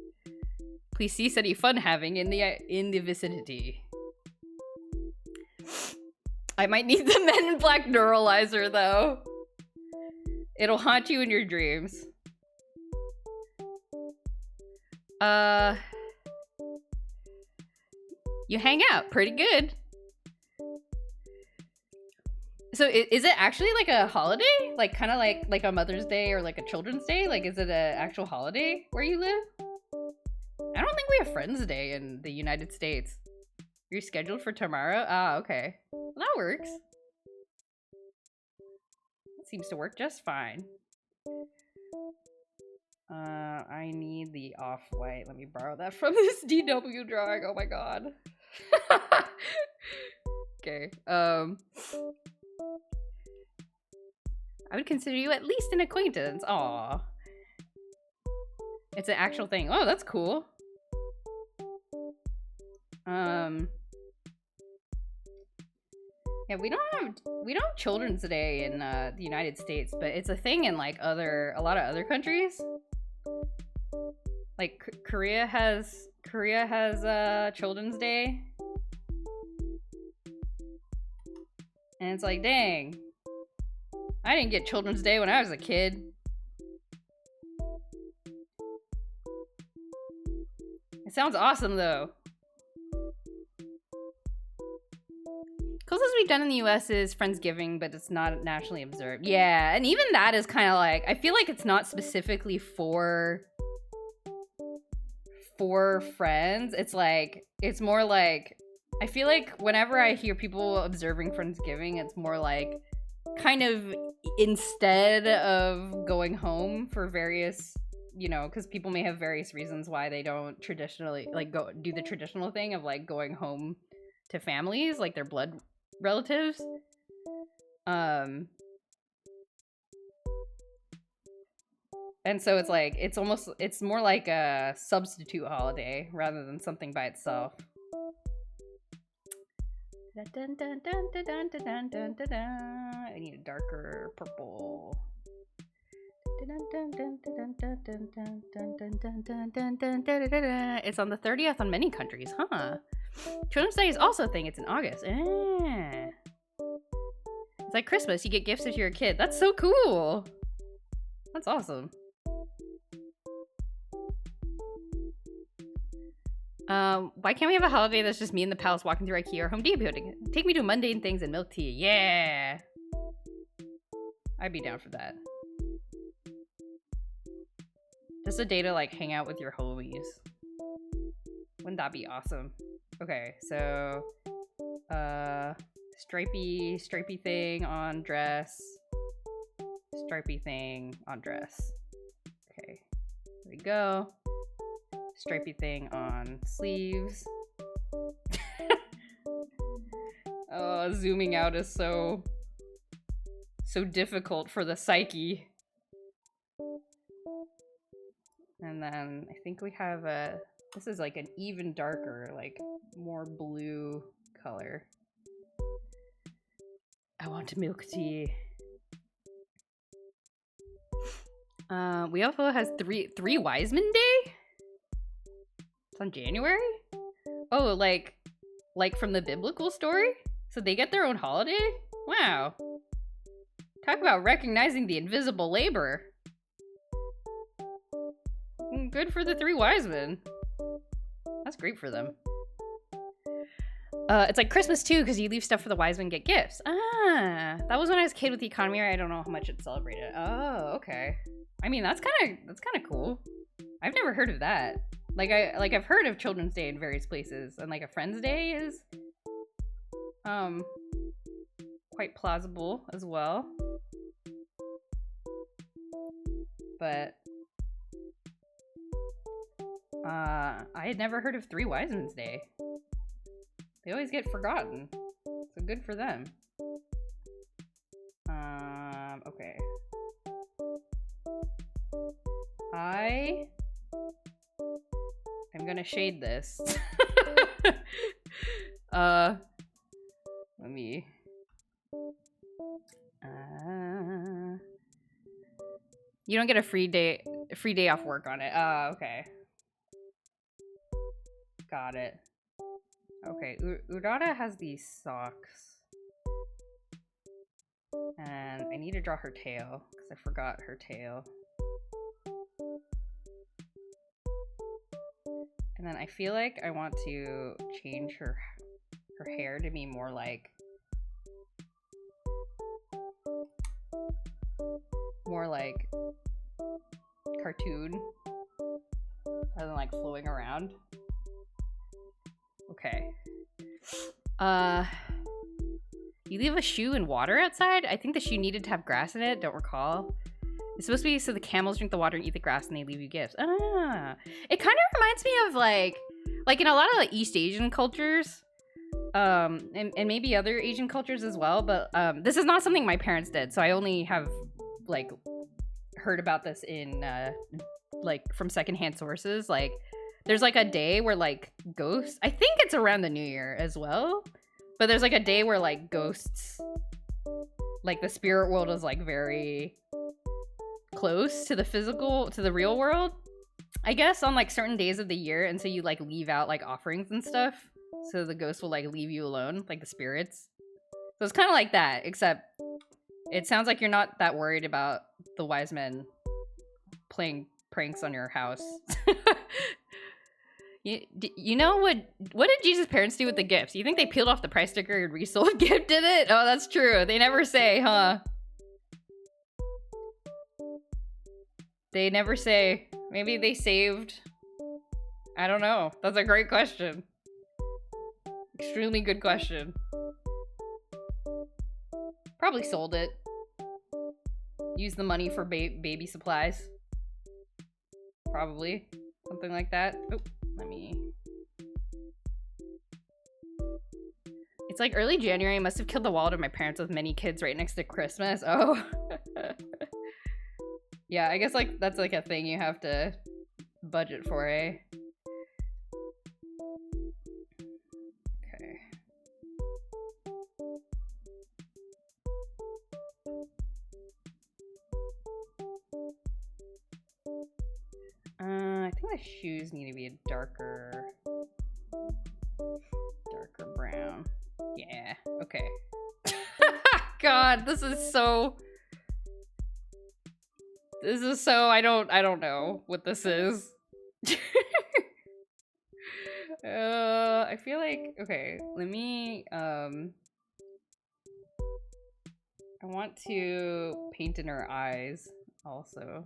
Please cease any fun having in the vicinity. I might need the Men in Black neuralizer though. It'll haunt you in your dreams. You hang out pretty good. So is it actually like a holiday? Like kind of like a Mother's Day or like a Children's Day? Like is it an actual holiday where you live? I don't think we have Friends Day in the United States. You're scheduled for tomorrow? Ah, okay. Well, that works. That seems to work just fine. I need the off-white. Let me borrow that from this DW drawing. Oh my god. Okay. I would consider you at least an acquaintance. Aw. It's an actual thing. Oh, that's cool. Yeah, we don't have Children's Day in the United States, but it's a thing in like a lot of other countries. Like Korea has Korea has Children's Day. And it's like, dang. I didn't get Children's Day when I was a kid. It sounds awesome though. Closest we've done in the US is Friendsgiving, but it's not nationally observed. Yeah, and even that is kind of like, I feel like it's not specifically for friends. It's like, it's more like, I feel like whenever I hear people observing Friendsgiving, it's more like kind of instead of going home for various, you know, because people may have various reasons why they don't traditionally like go do the traditional thing of like going home to families, like their blood relatives. And so it's like, it's more like a substitute holiday rather than something by itself. I need a darker purple. It's on the 30th on many countries, huh? Children's Day is also a thing. It's in August. It's like Christmas. You get gifts if you're a kid. That's so cool. That's awesome. Why can't we have a holiday that's just me and the pals walking through IKEA or Home Depot? Take me to mundane things and milk tea. Yeah. I'd be down for that. Just a day to like hang out with your homies. Wouldn't that be awesome? Okay, so stripy thing on dress. Stripy thing on dress. Okay, here we go. Stripy thing on sleeves. Oh, zooming out is so difficult for the psyche. And then I think we have this is like an even darker, like more blue color. I want milk tea. We also has three Wiseman Day? It's on January? Oh, like from the biblical story? So they get their own holiday? Wow. Talk about recognizing the invisible labor. Good for the three wise men. That's great for them. It's like Christmas too, because you leave stuff for the wise men and get gifts. Ah, that was when I was a kid with the economy. I don't know how much it's celebrated. Oh, okay. I mean, that's kind of cool. I've never heard of that. I've heard of Children's Day in various places, and like a Friend's Day is quite plausible as well. But I had never heard of Three Wise Men's Day. They always get forgotten. So good for them. Okay. I'm gonna shade this. Let me... You don't get a free day off work on it. Okay. Got it. Okay, Urara has these socks. And I need to draw her tail, because I forgot her tail. And then I feel like I want to change her hair to be more like cartoon rather than like flowing around. Okay. You leave a shoe in water outside? I think the shoe needed to have grass in it, don't recall. It's supposed to be so the camels drink the water and eat the grass and they leave you gifts. Ah. It kind of reminds me of like in a lot of like East Asian cultures, and maybe other Asian cultures as well, but this is not something my parents did, so I only have like heard about this in like from secondhand sources. Like there's like a day where like ghosts, I think it's around the New Year as well, but there's like a day where like ghosts, like the spirit world is like very close to the physical, to the real world. I guess on like certain days of the year, and so you like leave out like offerings and stuff, so the ghosts will like leave you alone, like the spirits. So it's kind of like that, except it sounds like you're not that worried about the wise men playing pranks on your house. You know what did Jesus' parents do with the gifts? You think they peeled off the price sticker and resold gifted it? Oh, that's true. They never say, huh? They never say. Maybe they saved. I don't know. That's a great question. Extremely good question. Probably sold it. Use the money for baby supplies. Probably. Something like that. Oh, let me... It's like early January. I must have killed the wallet of my parents with many kids right next to Christmas. Oh. Yeah, I guess like that's like a thing you have to budget for, eh? Okay. I think my shoes need to be a darker brown. Yeah, okay. God, this is so I don't know what this is. I feel like, okay, let me I want to paint in her eyes also.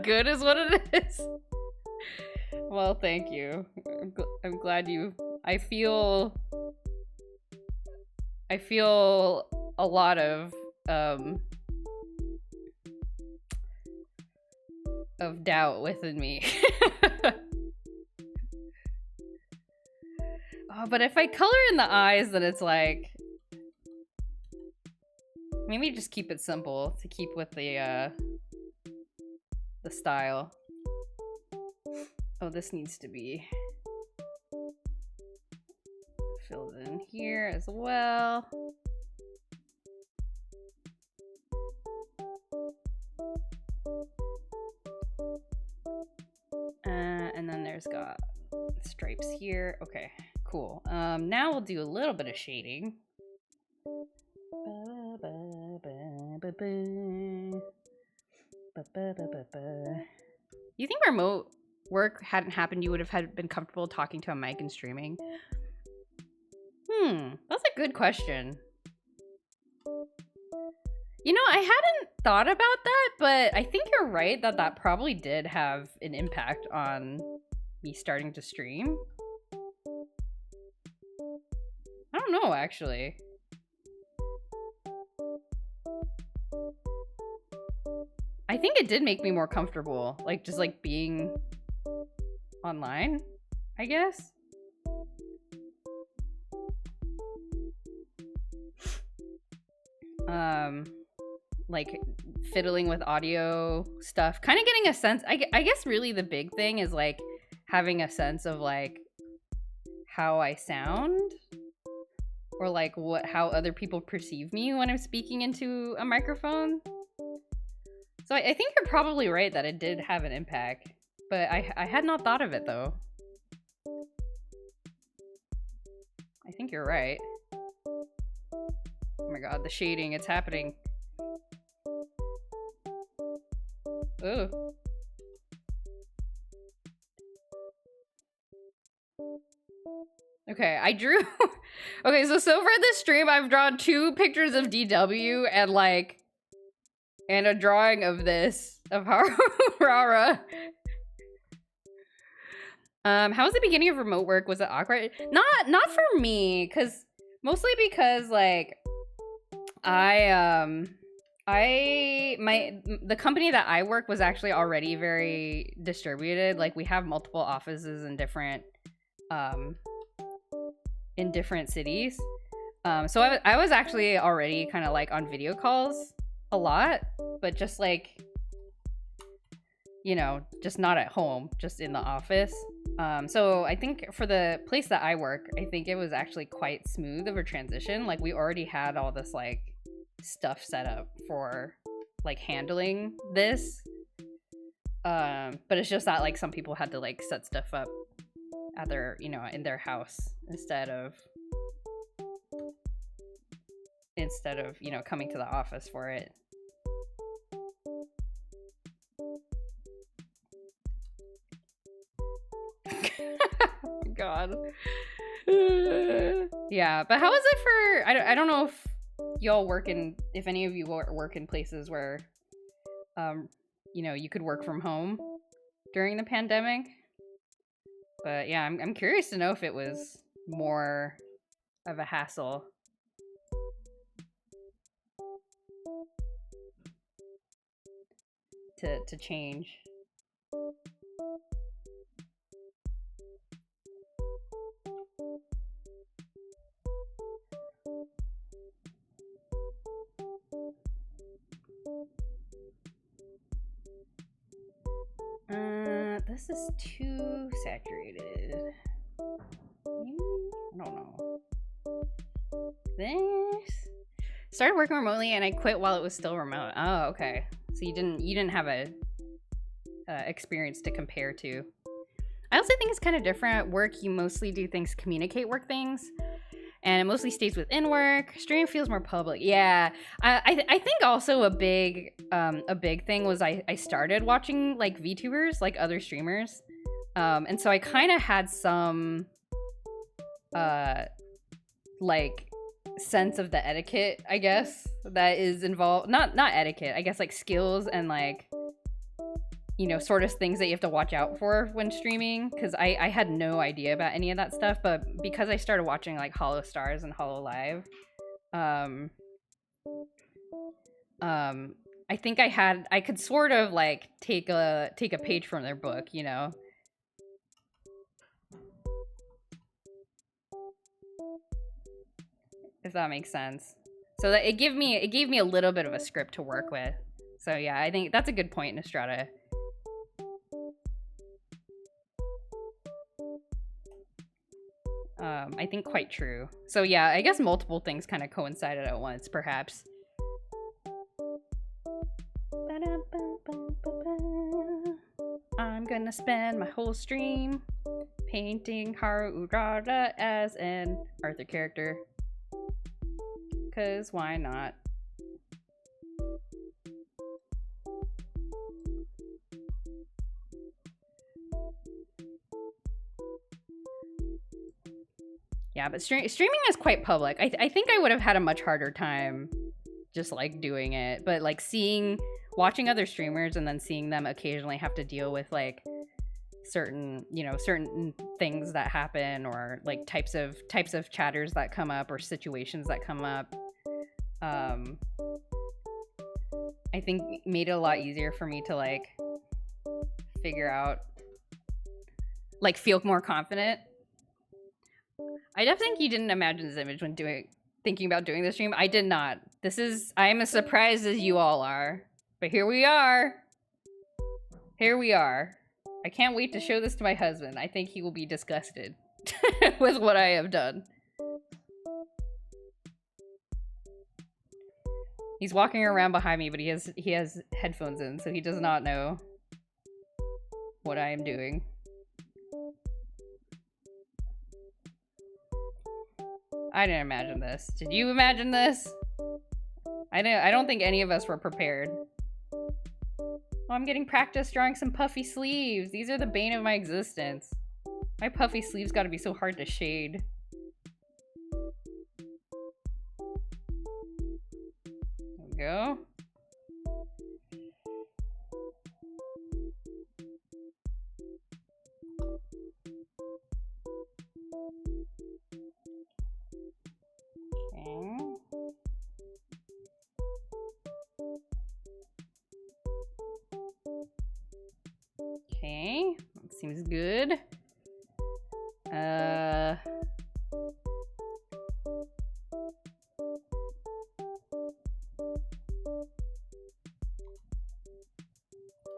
Good is what it is. Well, thank you. I'm glad you... I feel a lot of doubt within me. Oh, but if I color in the eyes, then it's like... Maybe just keep it simple to keep with the style. Oh, this needs to be filled in here as well. And then there's got stripes here. Okay, cool. Now we'll do a little bit of shading. You think remote work hadn't happened, you would have been comfortable talking to a mic and streaming? That's a good question. You know, I hadn't thought about that, but I think you're right that that probably did have an impact on me starting to stream. I don't know, actually. I think it did make me more comfortable, like just like being online, I guess. Like fiddling with audio stuff, kind of getting a sense. I guess really the big thing is like having a sense of like how I sound, or like how other people perceive me when I'm speaking into a microphone. So I think you're probably right that it did have an impact, but I had not thought of it though. I think you're right. Oh my god, the shading, it's happening. Ooh. Okay, I drew... Okay, so far this stream, I've drawn 2 pictures of DW and like... And a drawing of this, of Haru Urara. How was the beginning of remote work? Was it awkward? Not for me, mostly because like the company that I work was actually already very distributed. Like we have multiple offices in different cities. So I was actually already kind of like on video calls a lot, but just like you know, just not at home, just in the office. So I think for the place that I work, I think it was actually quite smooth of a transition. Like we already had all this like stuff set up for like handling this. But it's just that like some people had to like set stuff up at their, you know, in their house instead of, you know, coming to the office for it. God. Yeah, but how is it for, I don't know if y'all work in, if any of you work in places where you know, you could work from home during the pandemic. But yeah, I'm curious to know if it was more of a hassle. To change. This is too saturated. Maybe? I don't know. This started working remotely and I quit while it was still remote. Oh, okay. So you didn't have a experience to compare to. I also think it's kind of different. At work, you mostly do things, communicate work things, and it mostly stays within work. Stream feels more public. Yeah, I think also a big thing was I started watching like VTubers, like other streamers, and so I kind of had some like sense of the etiquette, I guess, that is involved. Not etiquette, I guess, like skills and like, you know, sort of things that you have to watch out for when streaming, because I had no idea about any of that stuff. But because I started watching like Hollow Stars and Hollow Live, I think I could sort of like take a page from their book, you know. If that makes sense. So that it gave me a little bit of a script to work with. So yeah, I think that's a good point, Nostrada. I think quite true. So yeah, I guess multiple things kind of coincided at once, perhaps. I'm gonna spend my whole stream painting Haru Urara as an Arthur character. Cause why not? Yeah, but streaming is quite public. I think I would have had a much harder time just like doing it, but like watching other streamers and then seeing them occasionally have to deal with like certain things that happen, or like types of chatters that come up or situations that come up, I think made it a lot easier for me to like figure out, like feel more confident. I definitely think you didn't imagine this image when thinking about doing the stream. I did not. I am as surprised as you all are. But here we are. Here we are. I can't wait to show this to my husband. I think he will be disgusted with what I have done. He's walking around behind me, but he has headphones in, so he does not know what I am doing. I didn't imagine this. Did you imagine this? I don't think any of us were prepared. Oh, I'm getting practice drawing some puffy sleeves. These are the bane of my existence. My puffy sleeves gotta be so hard to shade. There we go. Okay, that seems good.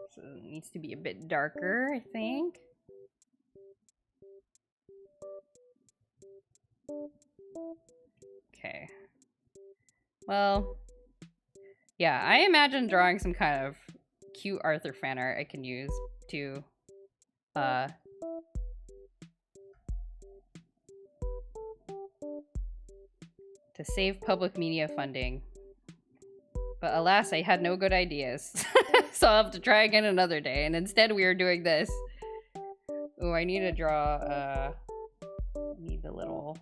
So needs to be a bit darker, I think. Okay. Well, yeah, I imagine drawing some kind of cute Arthur fan art I can use to, to save public media funding. But alas, I had no good ideas. So I'll have to try again another day. And instead we are doing this. Oh, I need to draw, I need the little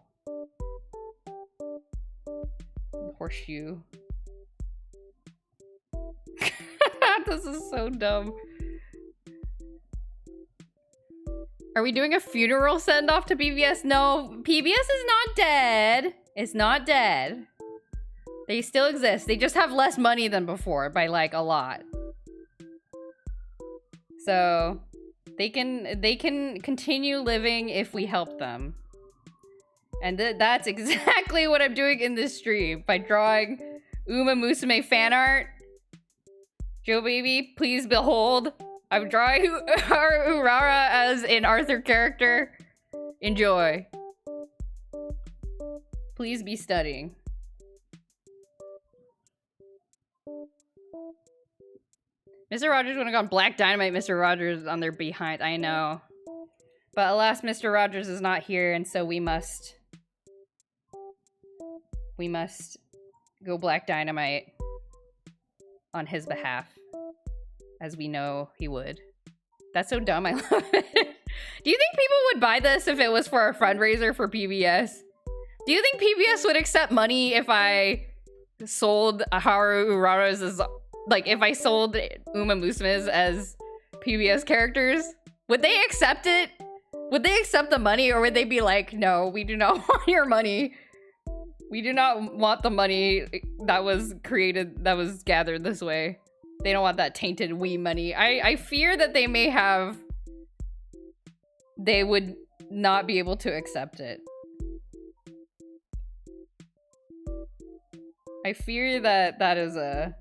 horseshoe. This is so dumb. Are we doing a funeral send-off to PBS? No, PBS is not dead. It's not dead. They still exist. They just have less money than before by like a lot. So they can continue living if we help them. And that's exactly what I'm doing in this stream by drawing Uma Musume fan art. Joe baby, please behold. I'm drawing Haru Urara as an Arthur character. Enjoy. Please be studying. Mr. Rogers would have gone Black Dynamite Mr. Rogers on their behind. I know. But alas, Mr. Rogers is not here, and so we must go Black Dynamite on his behalf. As we know he would. That's so dumb, I love it. Do you think people would buy this if it was for a fundraiser for PBS? Do you think PBS would accept money if I sold Haru Urara's as, like, if I sold Uma Musume's as PBS characters? Would they accept it? Would they accept the money, or would they be like, no, we do not want your money. We do not want the money that was created, that was gathered this way. They don't want that tainted Wii money. I fear that they may have... They would not be able to accept it. I fear that that is a...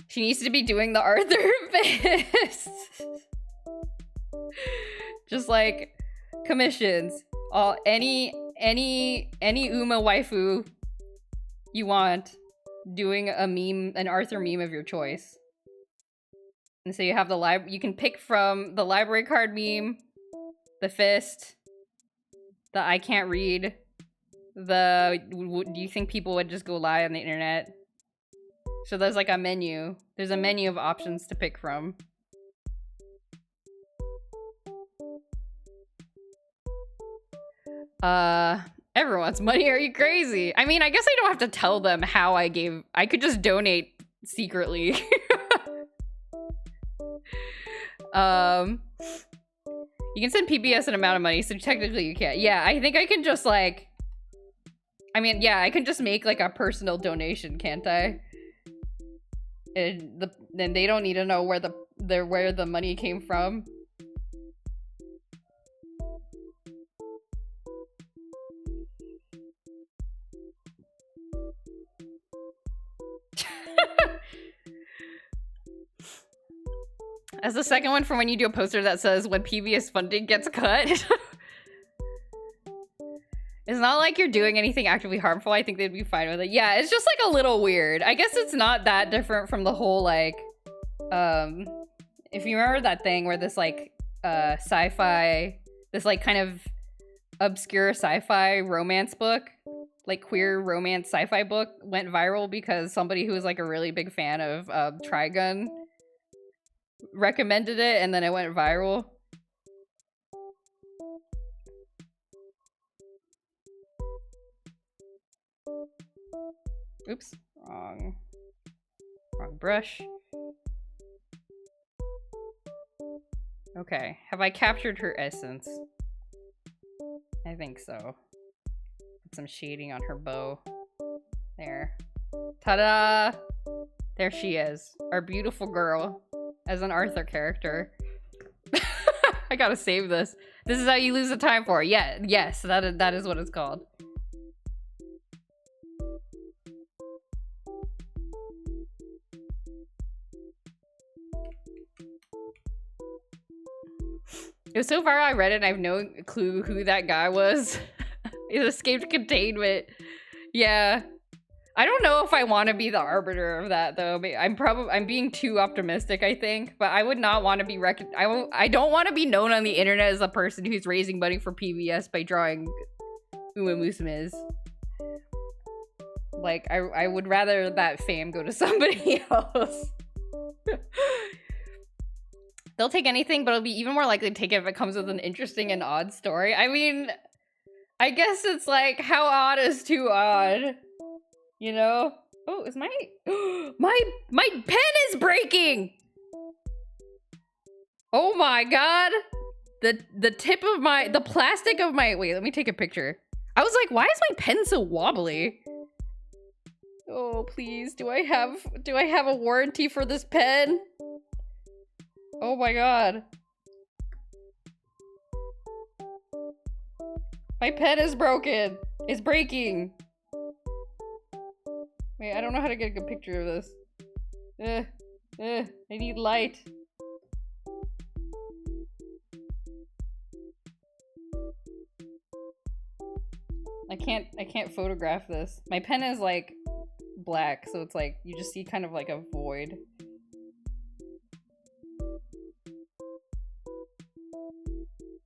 She needs to be doing the Arthur fist. Just like commissions. All any Uma waifu you want doing a meme, an Arthur meme of your choice. And so you have the you can pick from the library card meme, the fist, the I can't read, the do you think people would just go lie on the internet? So there's like a menu. There's a menu of options to pick from. Everyone's money, are you crazy? I mean, I guess I don't have to tell them how I could just donate secretly. You can send PBS an amount of money, so technically you can't. Yeah, I think I can just like, I mean, yeah, I can just make like a personal donation, can't I? And then they don't need to know where the money came from. As the second one from when you do a poster that says when PBS funding gets cut. It's not like you're doing anything actively harmful. I think they'd be fine with it. Yeah, it's just like a little weird. I guess it's not that different from the whole like, if you remember that thing where this like, sci-fi, this like kind of obscure sci-fi romance book, like queer romance sci-fi book went viral because somebody who was like a really big fan of Trigun recommended it, and then it went viral. Oops, wrong brush. Okay, have I captured her essence? I think so. Put some shading on her bow. There. Ta-da! There she is, our beautiful girl as an Arthur character. I gotta save this. This is how you lose the time for. Yeah, yes, that is what it's called. It was so far I read it and I have no clue who that guy was. He escaped containment. Yeah. I don't know if I want to be the arbiter of that though. I'm being too optimistic, I think. But I would not want to be I don't want to be known on the internet as a person who's raising money for PBS by drawing Uma Musumes. Like, I would rather that fame go to somebody else. They'll take anything, but it'll be even more likely to take it if it comes with an interesting and odd story. I mean, I guess it's like, how odd is too odd? You know? Oh, is my my pen is breaking! Oh my god! The tip of the plastic of my, wait, let me take a picture. I was like, why is my pen so wobbly? Oh, please, do I have a warranty for this pen? Oh my god. My pen is broken. It's breaking. Wait, I don't know how to get a good picture of this. I need light. I can't photograph this. My pen is like black, so it's like you just see kind of like a void.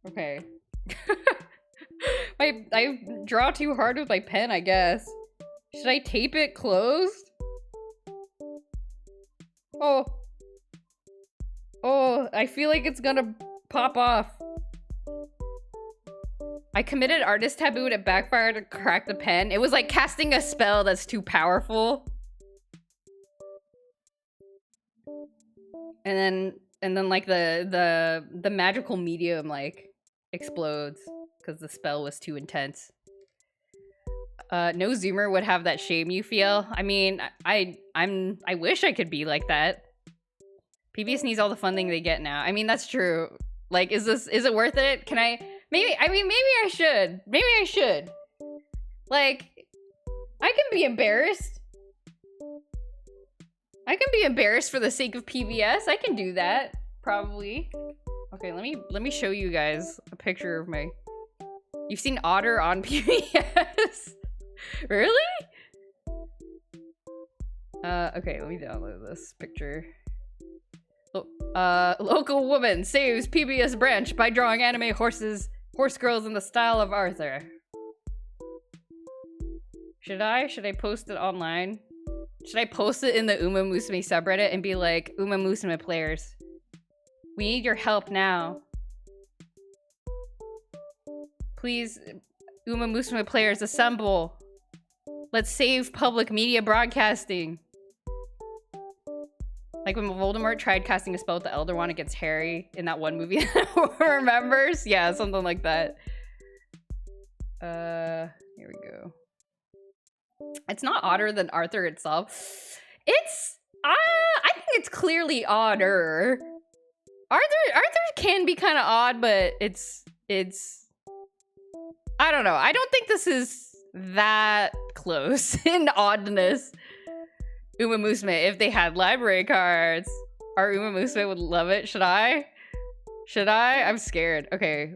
Okay. I draw too hard with my pen, I guess. Should I tape it closed? Oh. Oh, I feel like it's gonna pop off. I committed artist taboo and it backfired to crack the pen. It was like casting a spell that's too powerful. And then like the magical medium like explodes because the spell was too intense. No Zoomer would have that shame you feel. I mean, I wish I could be like that. PBS needs all the funding they get now. I mean, that's true. Like, is it worth it? Can I, maybe I should. Maybe I should. Like, I can be embarrassed. I can be embarrassed for the sake of PBS. I can do that, probably. Okay, let me show you guys a picture of my... You've seen Otter on PBS? Really? Okay, let me download this picture. Local woman saves PBS branch by drawing anime horse girls in the style of Arthur. Should I post it online? Should I post it in the Uma Musume subreddit and be like, Uma Musume players, we need your help now. Please, Uma Musume players, assemble. Let's save public media broadcasting. Like when Voldemort tried casting a spell with the Elder Wand against Harry in that one movie that everyone remembers? Yeah, something like that. Here we go. It's not odder than Arthur itself. I think it's clearly odder. Arthur can be kind of odd, but it's I don't know. I don't think this is that close in oddness. Uma Musume, if they had library cards, our Uma Musume would love it. Should I? I'm scared. Okay.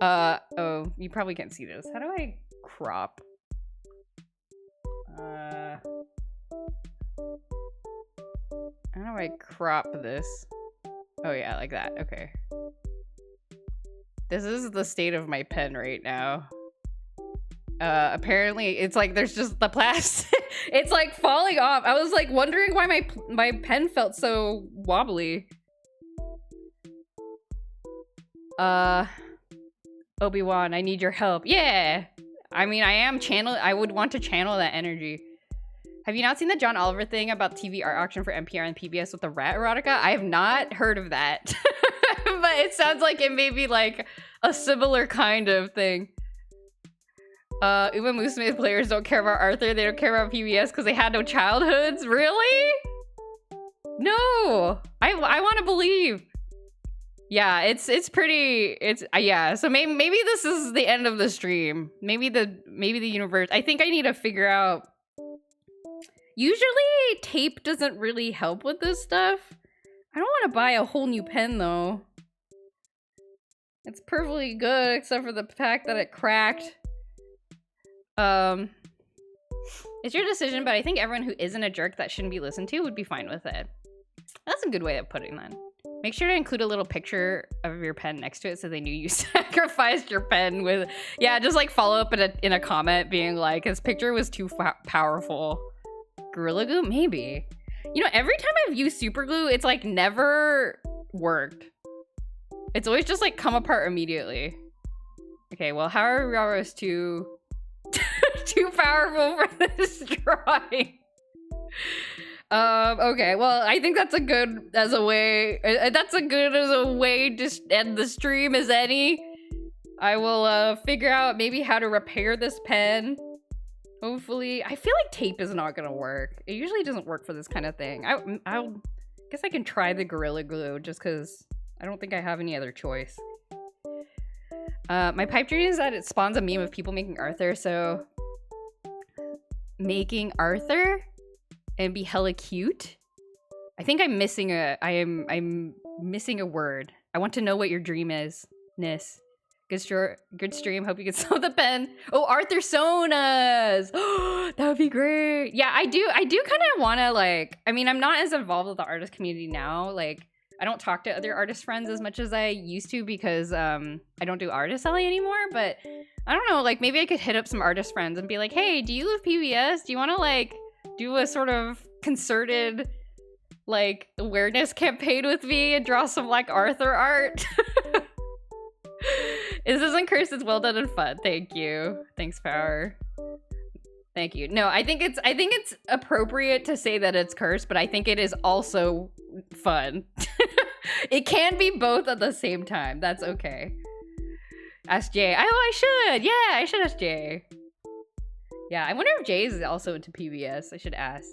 Oh, you probably can't see this. How do I crop? How do I crop this? Oh yeah, like that. Okay. This is the state of my pen right now. Apparently it's like there's just the plastic. It's like falling off. I was like wondering why my pen felt so wobbly. Obi-Wan, I need your help. Yeah. I mean, I would want to channel that energy. Have you not seen the John Oliver thing about TV art auction for NPR and PBS with the rat erotica? I have not heard of that. But it sounds like it may be like a similar kind of thing. Uma Musume players don't care about Arthur. They don't care about PBS because they had no childhoods. Really? No. I want to believe. Yeah, it's pretty, yeah, so maybe this is the end of the stream. Maybe the universe, I think I need to figure out, usually tape doesn't really help with this stuff. I don't want to buy a whole new pen though. It's perfectly good except for the fact that it cracked. It's your decision, but I think everyone who isn't a jerk that shouldn't be listened to would be fine with it. That's a good way of putting that. Make sure to include a little picture of your pen next to it so they knew you sacrificed your pen with... Yeah, just like follow up in a comment being like, his picture was too powerful. Gorilla Glue? Maybe. You know, every time I've used super glue, it's like never worked. It's always just like come apart immediately. Okay, well, Haru Urara is too powerful for this drawing. Okay, well, I think that's as a way to end the stream as any. I will figure out maybe how to repair this pen. Hopefully. I feel like tape is not gonna work. It usually doesn't work for this kind of thing. I guess I can try the Gorilla Glue just because I don't think I have any other choice. My pipe dream is that it spawns a meme of people making Arthur, so making Arthur and be hella cute. I think I'm missing I'm missing a word. I want to know what your dream is. Nis. Good stream. Hope you can sell the pen. Oh, Arthur Sonas. That would be great. Yeah, I do kind of want to, like, I mean, I'm not as involved with the artist community now. Like, I don't talk to other artist friends as much as I used to because I don't do artist selling anymore, but I don't know, like maybe I could hit up some artist friends and be like, hey, do you love PBS? Do you want to like do a sort of concerted like awareness campaign with me and draw some like Arthur art? This isn't cursed, it's well done and fun. Thank you. Thanks, Power. Thank you. No, I think it's appropriate to say that it's cursed, but I think it is also fun. It can be both at the same time. That's okay. Ask Jay. Oh, I should. Yeah, I should ask Jay. Yeah, I wonder if Jay is also into PBS. I should ask.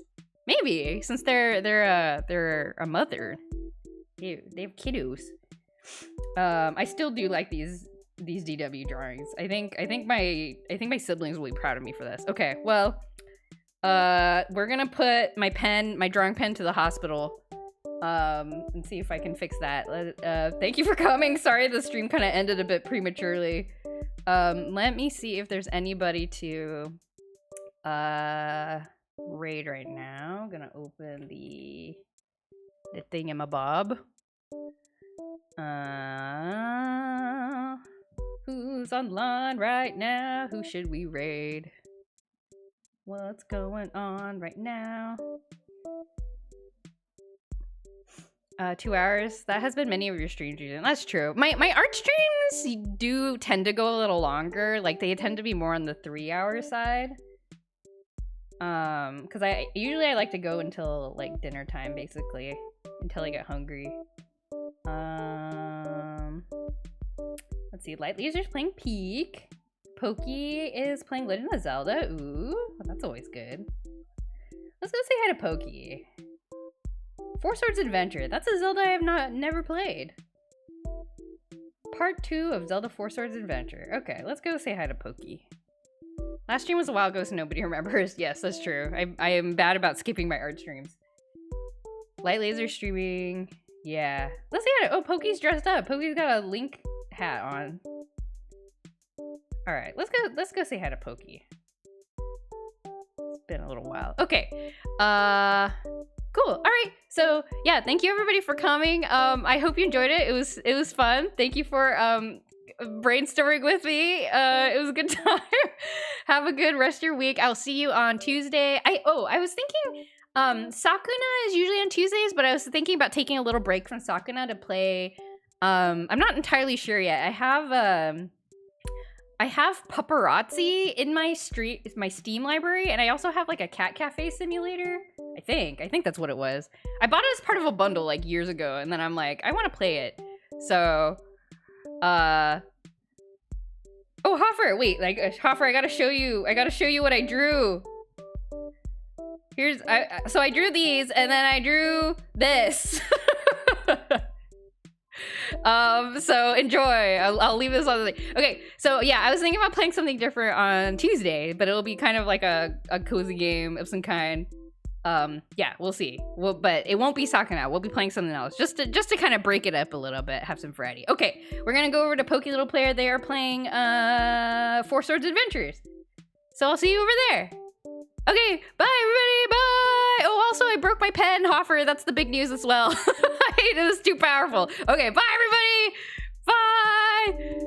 Maybe, since they're a mother. They have kiddos. I still do like these DW drawings. I think my siblings will be proud of me for this. Okay, well, we're gonna put my drawing pen to the hospital. And see if I can fix that. Thank you for coming. Sorry the stream kind of ended a bit prematurely. Let me see if there's anybody to raid right now. I'm gonna open the thingamabob. Who's online right now? Who should we raid? What's going on right now? 2 hours. That has been many of your streams, Jason. That's true. My art streams do tend to go a little longer. Like they tend to be more on the 3-hour side. Because I like to go until like dinner time, basically, until I get hungry. Let's see. Light Laser's playing Peak. Pokey is playing Legend of Zelda. Ooh, that's always good. Let's go say hi to Pokey. Four Swords Adventure. That's a Zelda I have never played. Part 2 of Zelda 4 Swords Adventure. Okay, let's go say hi to Pokey. Last stream was a while ago, so nobody remembers. Yes, that's true. I am bad about skipping my art streams. Light Laser streaming. Yeah. Let's see how. Oh, Pokey's dressed up. Pokey's got a Link hat on. All right, let's go say hi to Pokey. It's been a little while. Okay. Cool. All right. So yeah, thank you everybody for coming. I hope you enjoyed it. It was fun. Thank you for brainstorming with me. It was a good time. Have a good rest of your week. I'll see you on Tuesday. I was thinking Sakuna is usually on Tuesdays, but I was thinking about taking a little break from Sakuna to play. I'm not entirely sure yet. I have Paparazzi in my Steam library, and I also have like a cat cafe simulator. I think that's what it was. I bought it as part of a bundle like years ago, and then I'm like, I want to play it. So, oh, Hoffer, wait, like Hoffer, I gotta show you what I drew. So I drew these, and then I drew this. So enjoy. I'll leave this on the thing. Okay, so yeah, I was thinking about playing something different on Tuesday, but it'll be kind of like a cozy game of some kind. Yeah, we'll see. But it won't be Sakana. We'll be playing something else, just to kind of break it up a little bit, have some variety. Okay, we're gonna go over to Pokey Little Player. They are playing Four Swords Adventures. So I'll see you over there. Okay, bye everybody, bye! Oh, also I broke my pen, Hoffer, that's the big news as well. It was too powerful. Okay, bye everybody! Bye!